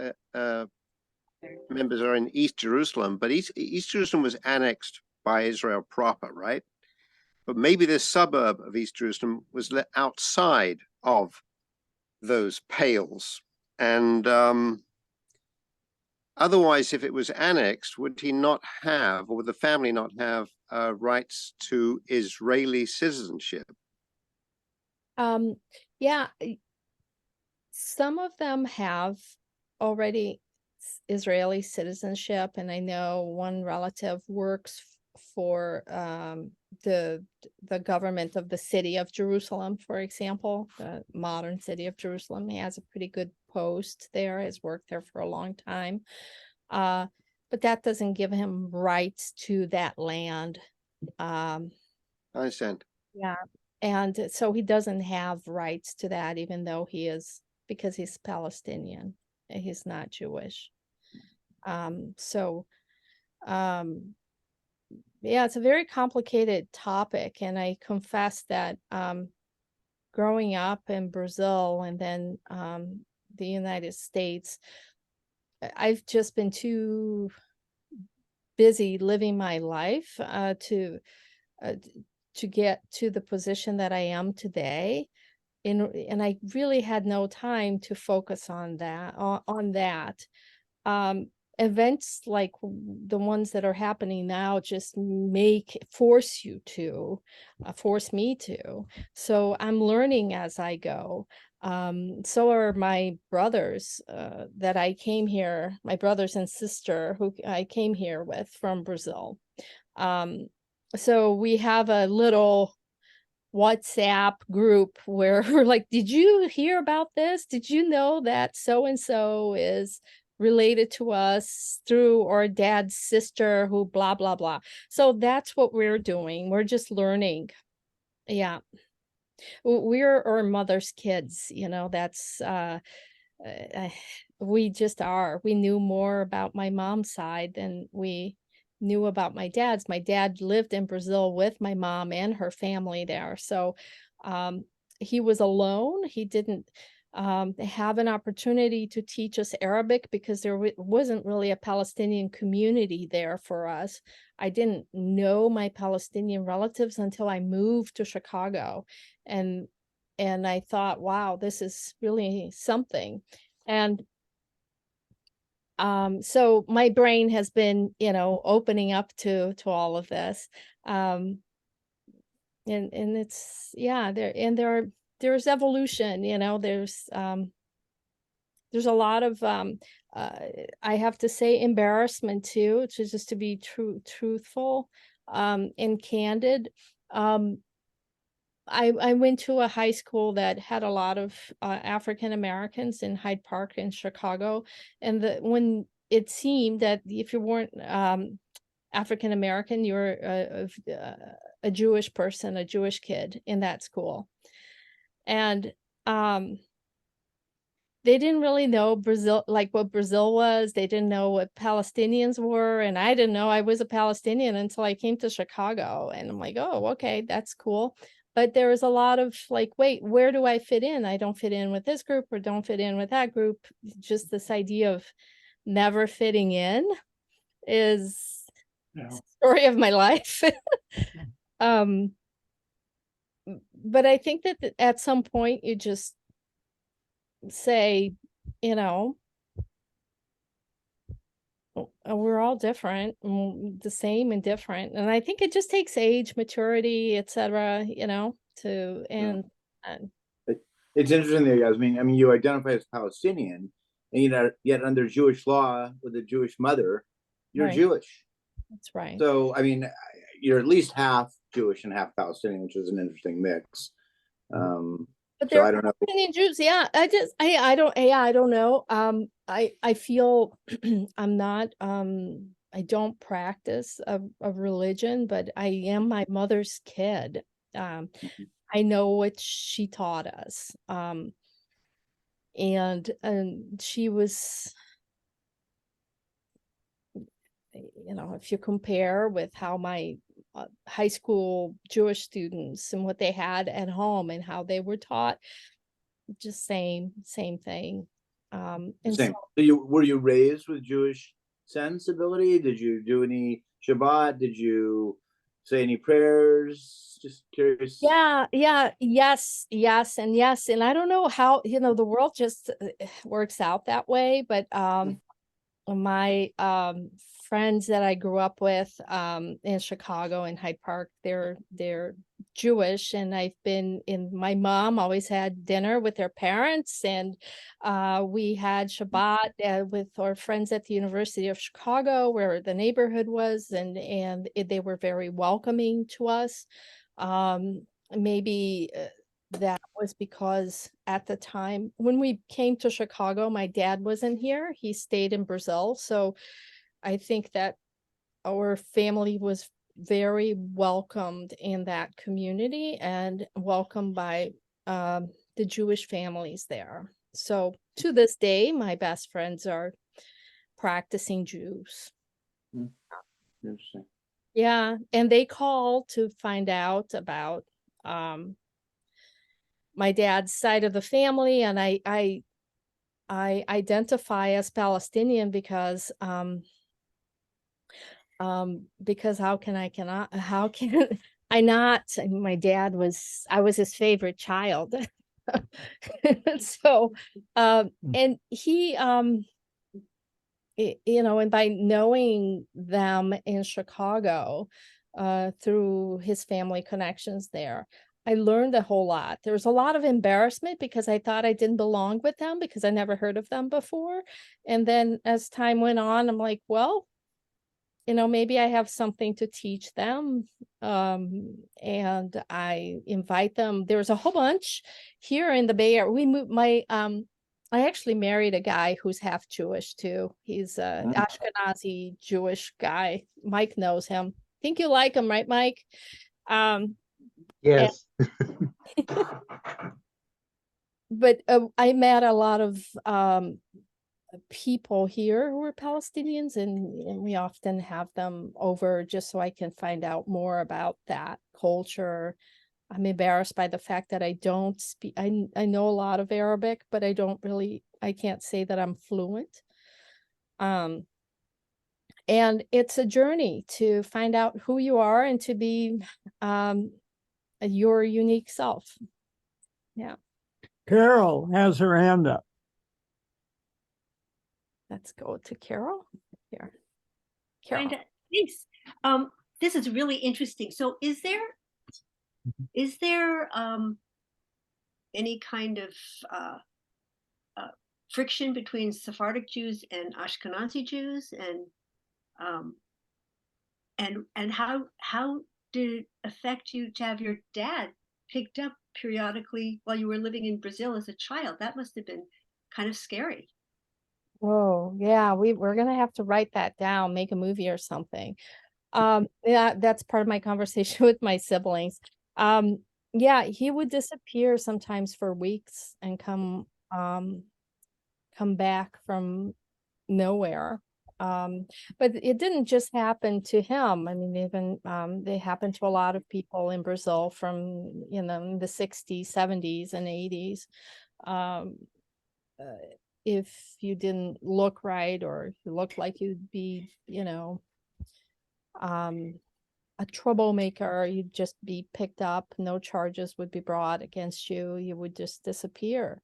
members are in East Jerusalem, but East Jerusalem was annexed by Israel proper, right? But maybe this suburb of East Jerusalem was let outside of those pales. And otherwise, if it was annexed, would he not have, or would the family not have rights to Israeli citizenship? Yeah, some of them have already Israeli citizenship, and I know one relative works for the government of the city of Jerusalem, for example, the modern city of Jerusalem. He has a pretty good post there, has worked there for a long time, but that doesn't give him rights to that land. I understand. Yeah, and so he doesn't have rights to that, even though because he's Palestinian, he's not Jewish. Yeah, it's a very complicated topic, and I confess that growing up in Brazil and then the United States, I've just been too busy living my life to get to the position that I am today, and I really had no time to focus on that. Events like the ones that are happening now just force me to. So I'm learning as I go. So are my brothers that I came here, my brothers and sister who I came here with from Brazil. So we have a little WhatsApp group where we're like, did you hear about this? Did you know that so-and-so is related to us through our dad's sister who blah, blah, blah. So that's what we're doing. We're just learning. Yeah. We're our mother's kids, that's, we just are. We knew more about my mom's side than we knew about my dad's. My dad lived in Brazil with my mom and her family there. So he was alone. He didn't have an opportunity to teach us Arabic because there wasn't really a Palestinian community there for us. I didn't know my Palestinian relatives until I moved to Chicago, and I thought, wow, this is really something. And so my brain has been, opening up to all of this, and it's, yeah, there's evolution, there's a lot of I have to say embarrassment too, just to be truthful and candid. I went to a high school that had a lot of African Americans in Hyde Park in Chicago, and when it seemed that if you weren't African American, you were a Jewish person, a Jewish kid in that school. And they didn't really know Brazil, like what Brazil was. They didn't know what Palestinians were. And I didn't know I was a Palestinian until I came to Chicago. And I'm like, oh, okay, that's cool. But there was a lot of like, wait, where do I fit in? I don't fit in with this group or don't fit in with that group. Just this idea of never fitting in is Yeah. the story of my life. But I think that at some point you just say, you know, we're all different, the same and different. And I think it just takes age, maturity, etc., you know, to and It's interesting there, Yasmine. I mean, you identify as Palestinian, and you know, yet under Jewish law with a Jewish mother, you're Right. Jewish. That's right. So, I mean, you're at least half Jewish and half Palestinian, which is an interesting mix. But So there I are don't know. Palestinian Jews. Yeah, I don't know. I feel I'm not I don't practice a religion, but I am my mother's kid. I know what she taught us. And she was, you know, if you compare with how my high school Jewish students and what they had at home and how they were taught, just same thing. And Same. So were you raised with Jewish sensibility? Did you do any Shabbat? Did you say any prayers? Just curious. yeah, yes, and yes. And I don't know how, you know, the world just works out that way, but my friends that I grew up with in Chicago in Hyde Park, they're Jewish, and my mom always had dinner with their parents, and we had Shabbat with our friends at the University of Chicago, where the neighborhood was, and they were very welcoming to us. Maybe that was because at the time when we came to Chicago, my dad wasn't here. He stayed in Brazil. So I think that our family was very welcomed in that community and welcomed by the Jewish families there. So to this day, my best friends are practicing Jews. Interesting. Yeah, and they call to find out about my dad's side of the family, and I identify as Palestinian because how can I not? My dad I was his favorite child. So and he you know, and by knowing them in Chicago through his family connections there, I learned a whole lot. There was a lot of embarrassment because I thought I didn't belong with them because I never heard of them before. And then as time went on, I'm like, well, you know, maybe I have something to teach them. And I invite them. There's a whole bunch here in the Bay Area. We moved I actually married a guy who's half Jewish too. He's a Ashkenazi Jewish guy. Mike knows him. Think you like him, right, Mike? Yes. But I met a lot of people here who are Palestinians, and we often have them over just so I can find out more about that culture. I'm embarrassed by the fact that I don't speak. I know a lot of Arabic, but I can't say that I'm fluent. And it's a journey to find out who you are and to be your unique self. Yeah. Carol has her hand up. Let's go to Carol. Here. Carol. Thanks. This is really interesting. So is there any kind of friction between Sephardic Jews and Ashkenazi Jews, and how did it affect you to have your dad picked up periodically while you were living in Brazil as a child? That must have been kind of scary. Oh, yeah, we're gonna have to write that down, make a movie or something. Yeah, that's part of my conversation with my siblings. Yeah, he would disappear sometimes for weeks and come come back from nowhere. But it didn't just happen to him. I mean, even they happened to a lot of people in Brazil from, you know, the 60s, 70s, and 80s. If you didn't look right, or if you looked like you'd be, you know, a troublemaker, you'd just be picked up, no charges would be brought against you, you would just disappear.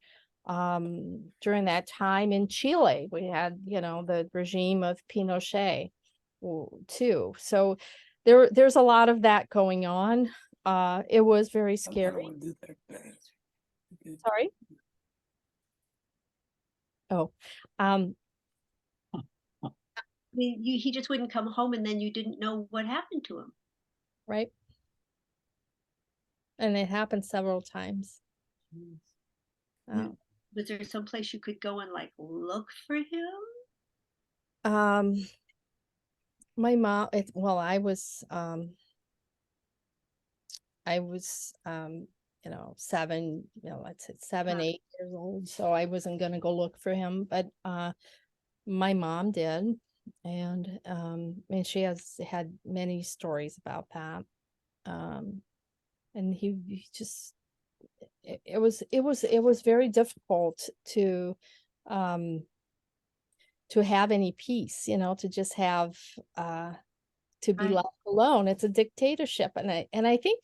During that time in Chile, we had, you know, the regime of Pinochet too. So there's a lot of that going on. It was very scary. Sorry? Oh, I mean, he just wouldn't come home, and then you didn't know what happened to him. right. And it happened several times. Was there some place you could go and like look for him? My mom, I was, you know, 8 years old. So I wasn't going to go look for him, but, my mom did. And, she has had many stories about that. And he just, it was very difficult to have any peace, you know, to just have, to be Right. left alone. It's a dictatorship. And I think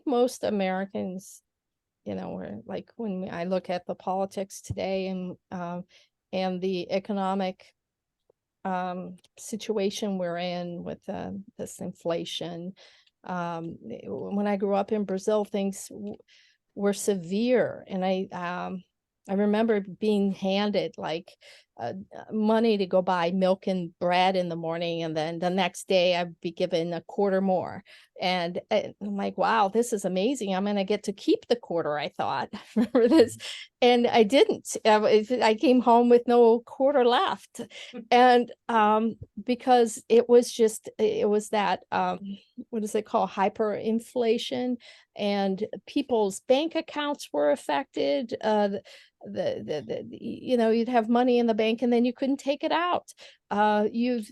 most Americans, you know, were like, when I look at the politics today and the economic situation we're in with this inflation. When I grew up in Brazil, things were severe, and I remember being handed like money to go buy milk and bread in the morning, and then the next day I'd be given a quarter more. And I'm like, wow, this is amazing. I'm going to get to keep the quarter, I thought, for this. And I didn't. I came home with no quarter left. And because it was that, what is it called? Hyperinflation, and people's bank accounts were affected. You know, you'd have money in the bank and then you couldn't take it out. You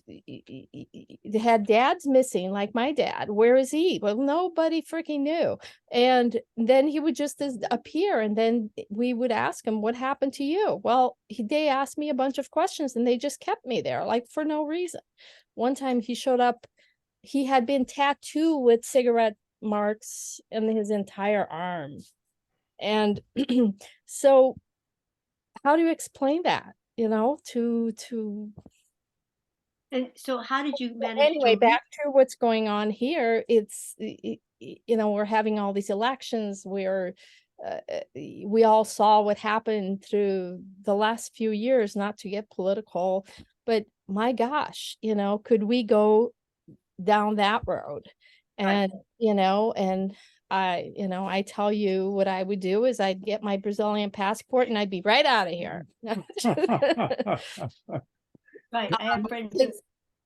had dads missing, like my dad. Where is he? Well, nobody freaking knew. And then he would just appear, and then we would ask him, what happened to you? Well, they asked me a bunch of questions and they just kept me there, like, for no reason. One time he showed up, he had been tattooed with cigarette marks in his entire arm. And so how do you explain that, you know, to And so how did you manage anyway, to back to what's going on here? It's, you know, we're having all these elections where we all saw what happened through the last few years, not to get political, but my gosh, you know, could we go down that road? And, you know, and I tell you what I would do is I'd get my Brazilian passport and I'd be right out of here. Right. I have friends who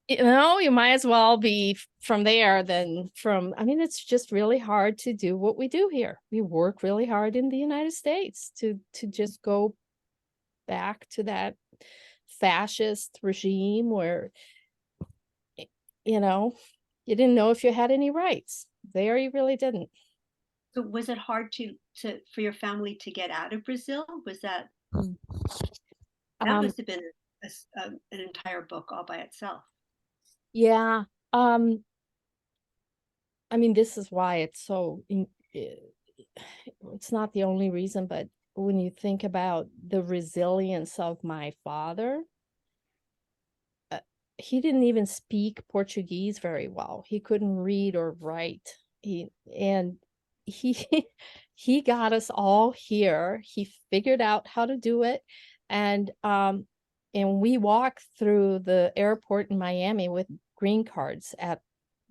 You know, you might as well be from there than from, I mean, it's just really hard to do what we do here. We work really hard in the United States to just go back to that fascist regime where, you know, you didn't know if you had any rights. There you really didn't. So was it hard for your family to get out of Brazil? Was that must have been an entire book all by itself. Yeah. I mean, this is why it's so, it's not the only reason, but when you think about the resilience of my father, he didn't even speak Portuguese very well. He couldn't read or write. He got us all here. He figured out how to do it. And we walked through the airport in Miami with green cards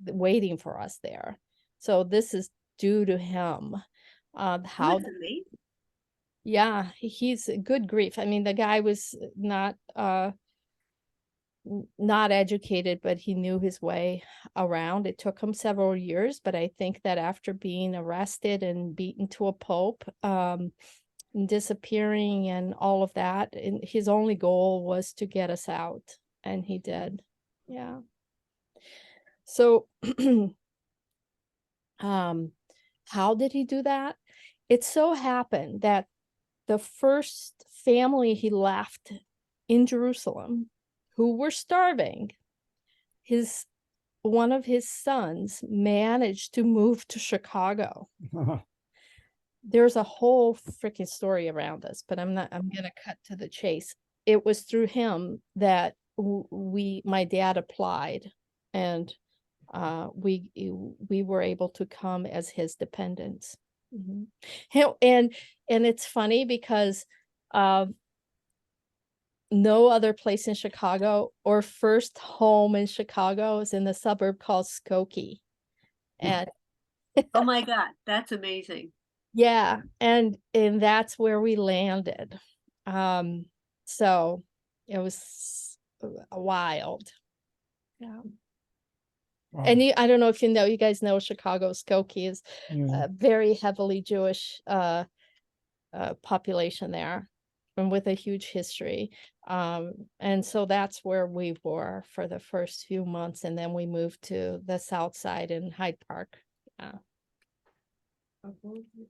waiting for us there. So this is due to him. Yeah, he's good grief. I mean, the guy was not educated, but he knew his way around. It took him several years, but I think that after being arrested and beaten to a pulp, and disappearing and all of that. And his only goal was to get us out, and he did. Yeah. So, how did he do that? It so happened that the first family he left in Jerusalem, who were starving, one of his sons managed to move to Chicago. There's a whole freaking story around this, but I'm gonna cut to the chase. It was through him that my dad applied, and we were able to come as his dependents. And it's funny because no other place in Chicago, or first home in Chicago, is in the suburb called Skokie. And Oh my God, that's amazing. yeah, and that's where we landed. So it was wild. Yeah. Wow. And I don't know if you guys know Chicago. Skokie is Yeah. a very heavily Jewish population there, and with a huge history. And so that's where we were for the first few months, and then we moved to the south side in Hyde Park. Yeah.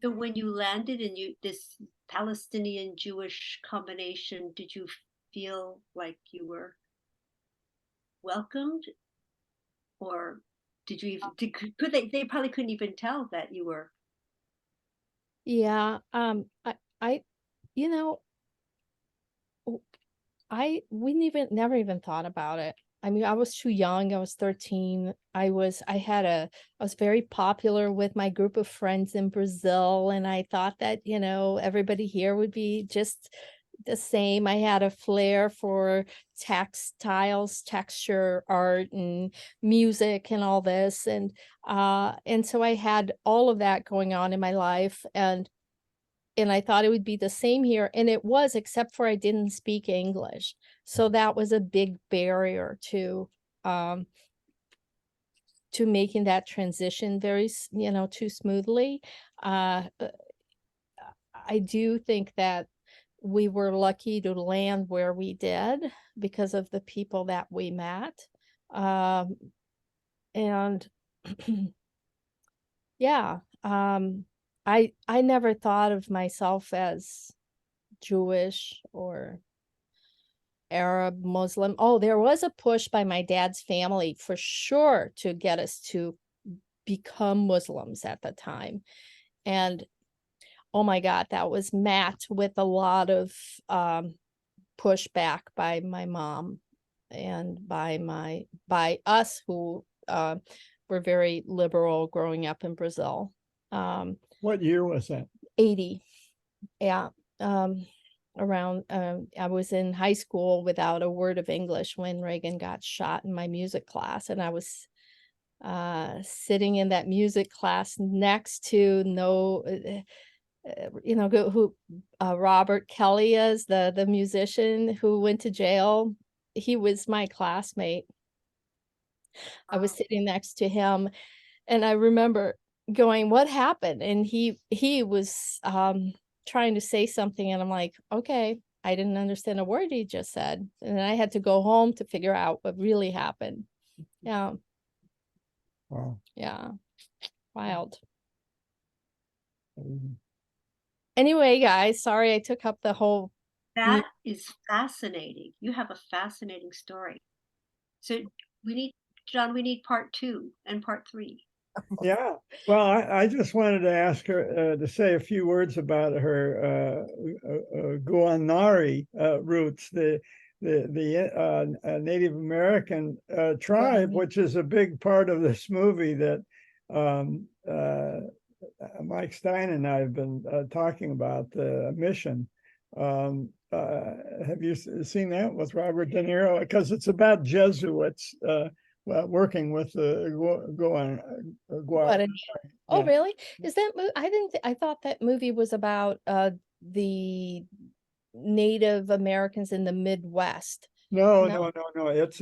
So when you landed in this Palestinian Jewish combination, did you feel like you were welcomed, or did you even could they probably couldn't even tell that you were? Yeah. I you know, we never even thought about it. I mean, I was too young. I was 13. I was very popular with my group of friends in Brazil, and I thought that, everybody here would be just the same. I had a flair for textiles, texture, art, and music, and all this, and so I had all of that going on in my life, and I thought it would be the same here, and it was, except for I didn't speak English, so that was a big barrier to making that transition too smoothly. I do think that we were lucky to land where we did because of the people that we met, and yeah. I never thought of myself as Jewish or Arab, Muslim. Oh, there was a push by my dad's family for sure to get us to become Muslims at the time. And oh my God, that was met with a lot of pushback by my mom and by us who were very liberal growing up in Brazil. What year was that? 80. Yeah. Around I was in high school without a word of English when Reagan got shot in my music class, and I was sitting in that music class next to who Robert Kelly is, the musician who went to jail. He was my classmate. I was sitting next to him, and I remember going, "What happened?" And he was trying to say something, and I'm like, okay, I didn't understand a word he just said, and I had to go home to figure out what really happened. Yeah. Wow. Yeah. Wild. Anyway, guys, sorry I took up the whole. That is fascinating. You have a fascinating story. So John, we need part 2 and part 3. Yeah. Well, I just wanted to ask her to say a few words about her Guarani roots, the Native American tribe, which is a big part of this movie that Mike Stein and I have been talking about, the mission. Have you seen that with Robert De Niro? Because it's about Jesuits working with the Guarani. Oh, Yeah. really? Is that I thought that movie was about the Native Americans in the Midwest. No. It's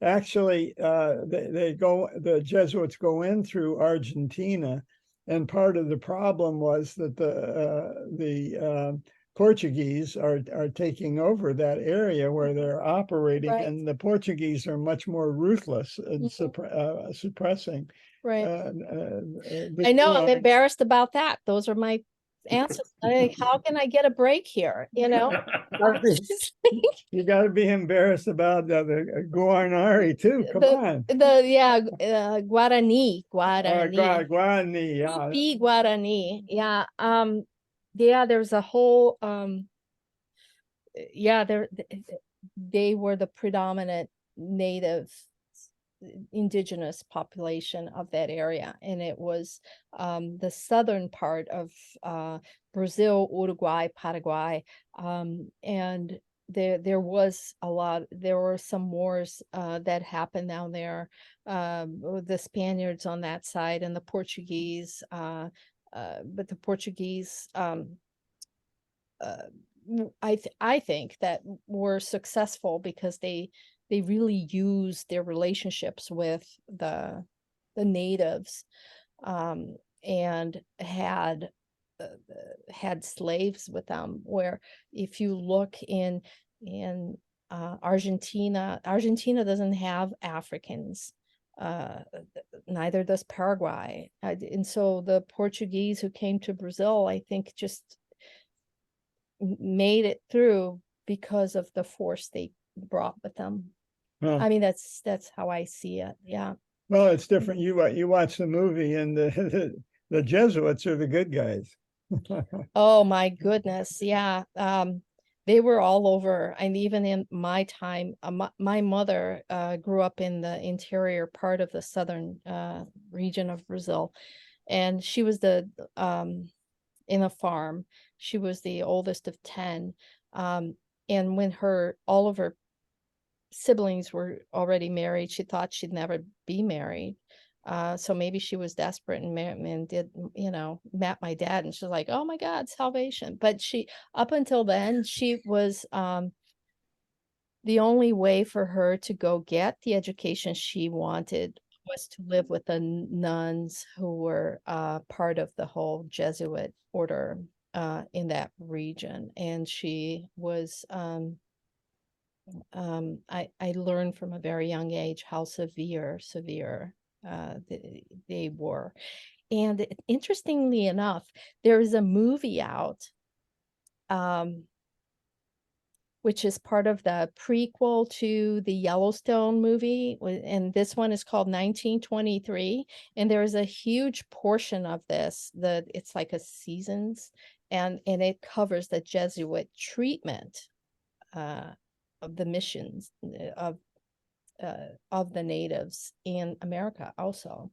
actually the Jesuits go in through Argentina, And part of the problem was that the Portuguese are taking over that area where they're operating, Right. and the Portuguese are much more ruthless in suppressing. Right. I know, I'm embarrassed about that. Those are my answers. How can I get a break here? You know? You got to be embarrassed about the Guarani too. Come on. Guarani. Guarani, yeah. Tupi Guarani. Yeah. Yeah, there's a whole they were the predominant native indigenous population of that area, and it was the southern part of Brazil, Uruguay, Paraguay, and there were some wars that happened down there, the Spaniards on that side and the Portuguese, but the Portuguese I think that were successful because they really used their relationships with the natives, and had slaves with them. Where if you look in Argentina doesn't have Africans, neither does Paraguay, and so the Portuguese who came to Brazil, I think, just made it through because of the force they brought with them. I mean, that's how I see it. Yeah. Well, it's different. You watch the movie, and the Jesuits are the good guys. Oh my goodness, yeah. They were all over, and even in my time, my mother grew up in the interior part of the southern region of Brazil, and she was in a farm. She was the oldest of 10, and when all of her siblings were already married, she thought she'd never be married. So maybe she was desperate and did, met my dad, and she's like, oh my God, salvation. But up until then, she was, the only way for her to go get the education she wanted was to live with the nuns who were part of the whole Jesuit order in that region. And she was, I learned from a very young age how severe they were. And interestingly enough, there is a movie out, which is part of the prequel to the Yellowstone movie, and this one is called 1923. And there is a huge portion of this, it's like a seasons, and it covers the Jesuit treatment of the missions of the natives in America also,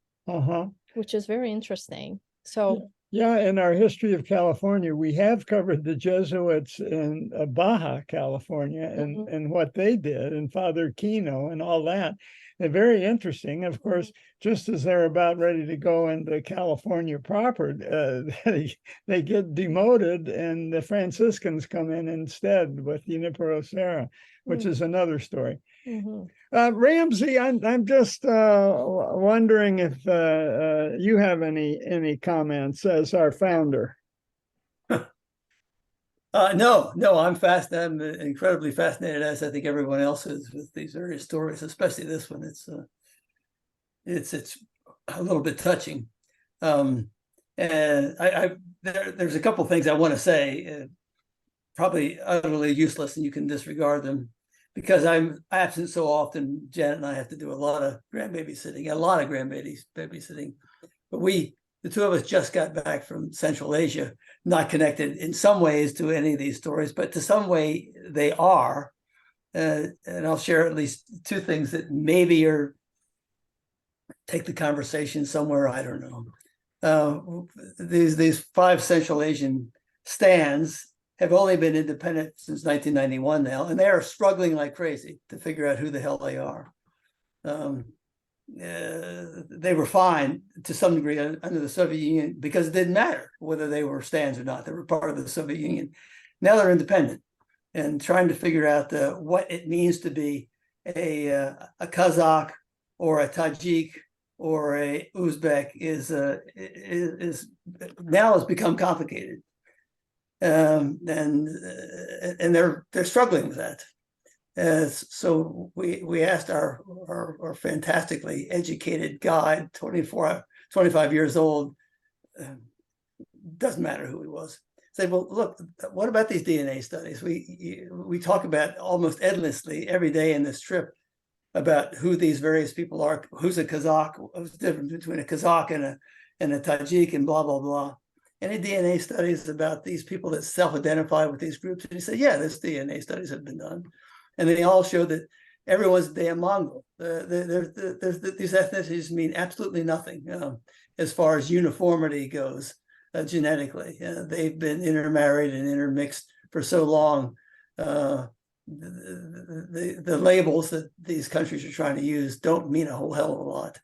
which is very interesting. So yeah, in our history of California, we have covered the Jesuits in Baja California and what they did, and Father Kino and all that. They're very interesting. Of course, just as they're about ready to go into California proper, they get demoted, and the Franciscans come in instead with Junipero Serra, which is another story. Ramsey, I'm just wondering if you have any comments as our founder. No, I'm I'm incredibly fascinated, as I think everyone else is, with these various stories, especially this one. It's a little bit touching, and there's a couple things I want to say, probably utterly useless, and you can disregard them, because I'm absent so often. Janet and I have to do a lot of babysitting, but the two of us just got back from Central Asia, not connected in some ways to any of these stories, but to some way they are. And I'll share at least two things that maybe take the conversation somewhere, I don't know. These 5 Central Asian stands have only been independent since 1991 now, and they are struggling like crazy to figure out who the hell they are. They were fine to some degree under the Soviet Union because it didn't matter whether they were stands or not. They were part of the Soviet Union. Now they're independent and trying to figure out what it means to be a Kazakh or a Tajik or a Uzbek is now has become complicated, and they're struggling with that. So we asked our fantastically educated guide, 25 years old, doesn't matter who he was, said, well, look, what about these DNA studies? We talk about almost endlessly every day in this trip about who these various people are, who's a Kazakh, what's the difference between a Kazakh and a Tajik, and blah, blah, blah. Any DNA studies about these people that self-identify with these groups? And he said, yeah, this DNA studies have been done. And they all show that everyone's damn Mongol. These ethnicities mean absolutely nothing as far as uniformity goes genetically. They've been intermarried and intermixed for so long. The labels that these countries are trying to use don't mean a whole hell of a lot.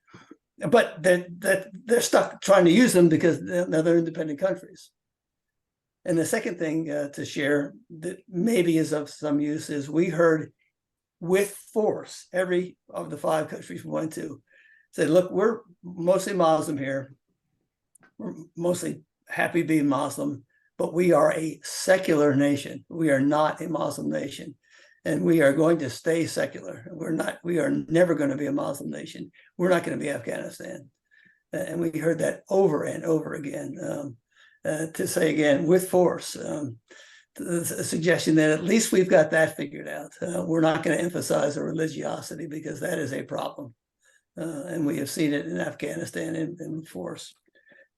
But they're stuck trying to use them because they're independent countries. And the second thing to share that maybe is of some use is we heard with force, every of the 5 countries we went to said, look, we're mostly Muslim here. We're mostly happy being Muslim, but we are a secular nation. We are not a Muslim nation. And we are going to stay secular. We are never going to be a Muslim nation. We're not going to be Afghanistan. And we heard that over and over again. To say again, with force, a suggestion that at least we've got that figured out. We're not going to emphasize the religiosity because that is a problem. And we have seen it in Afghanistan in force.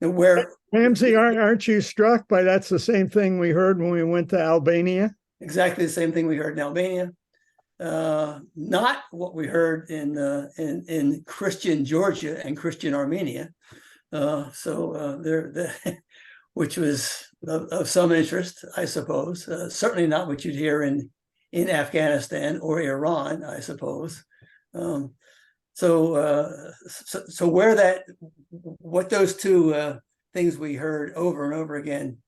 And where Ramsey, aren't you struck by that's the same thing we heard when we went to Albania? Exactly the same thing we heard in Albania. Not what we heard in Christian Georgia and Christian Armenia. Which was of some interest, I suppose. Certainly not what you'd hear in Afghanistan or Iran, I suppose. What those two things we heard over and over again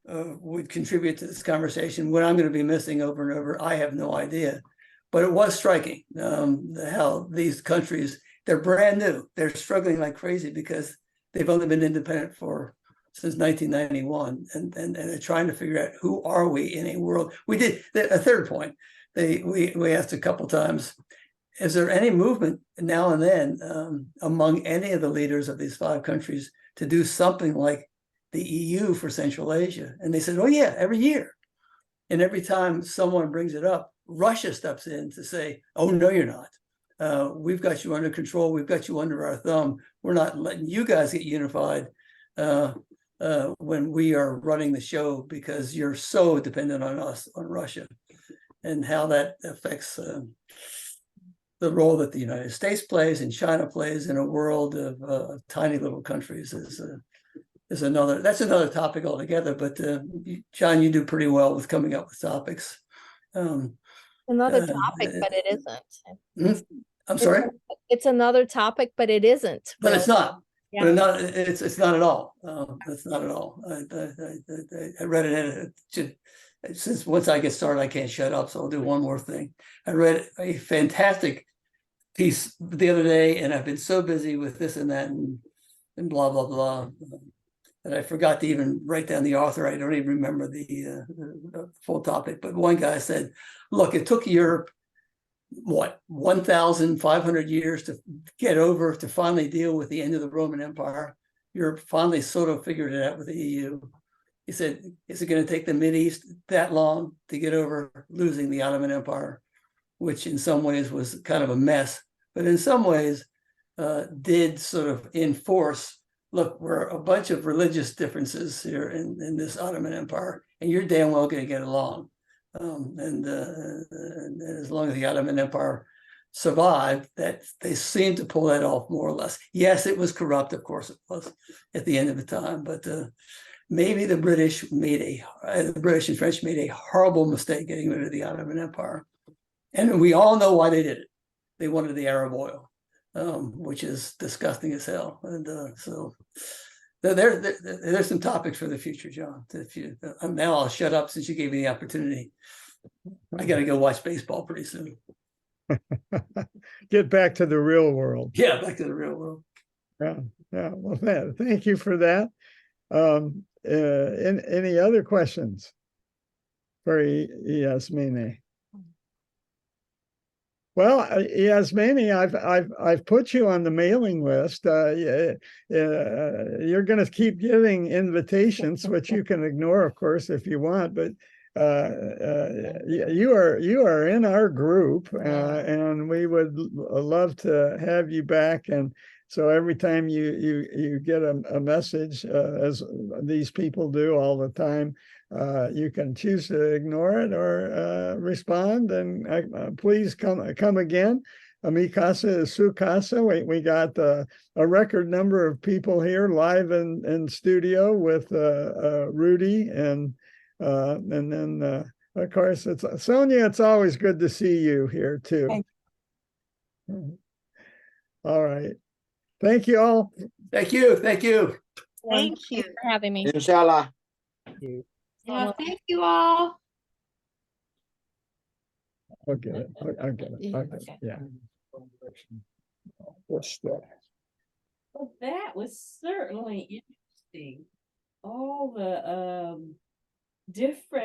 would contribute to this conversation, what I'm going to be missing over and over, I have no idea. But it was striking how these countries, they're brand new. They're struggling like crazy because they've only been independent since 1991, and they're trying to figure out who are we in a world. We did a third point. We asked a couple times, is there any movement now and then among any of the leaders of these 5 countries to do something like the EU for Central Asia? And they said, oh yeah, every year. And every time someone brings it up, Russia steps in to say, oh no, you're not. We've got you under control. We've got you under our thumb. We're not letting you guys get unified when we are running the show because you're so dependent on us, on Russia, and how that affects the role that the United States plays and China plays in a world of tiny little countries is another topic altogether. But John, you do pretty well with coming up with topics. Another topic, but it isn't. I'm sorry? It's another topic, but it isn't. But it's not. Yeah. But it's not at all. It's not at all. I read it since once I get started, I can't shut up. So I'll do one more thing. I read a fantastic piece the other day, and I've been so busy with this and that and blah blah blah that I forgot to even write down the author. I don't even remember the full topic. But one guy said, "Look, it took Europe 1,500 years to get over to finally deal with the end of the Roman Empire. Europe finally sort of figured it out with the EU." He said, is it going to take the Mideast that long to get over losing the Ottoman Empire, which in some ways was kind of a mess, but in some ways did sort of enforce, look, we're a bunch of religious differences here in this Ottoman Empire, and you're damn well going to get along. And as long as the Ottoman Empire survived, that they seemed to pull that off more or less. Yes, it was corrupt, of course it was at the end of the time, but maybe the British and French made a horrible mistake getting rid of the Ottoman Empire. And we all know why they did it. They wanted the Arab oil, which is disgusting as hell. And so there's some topics for the future, John. Now I'll shut up since you gave me the opportunity. I got to go watch baseball pretty soon. Get back to the real world. Yeah, back to the real world. Yeah, yeah. Well, thank you for that. Any other questions for Iasmine? Well, Iasmine, I've put you on the mailing list. You're going to keep giving invitations, which you can ignore, of course, if you want. But you are in our group, and we would love to have you back. And so every time you get a message, as these people do all the time, you can choose to ignore it or respond, and please come again. Mi casa is su casa. We got a record number of people here live in studio with Rudy, and then of course it's Sonia. It's always good to see you here too. All right. Thank you all. Thank you. Thank you. Thank you. Thanks for having me. Inshallah. Yeah, thank you all. I'll get it. I'll get it. I'll get it. Yeah. What's that? Well, that was certainly interesting. All the different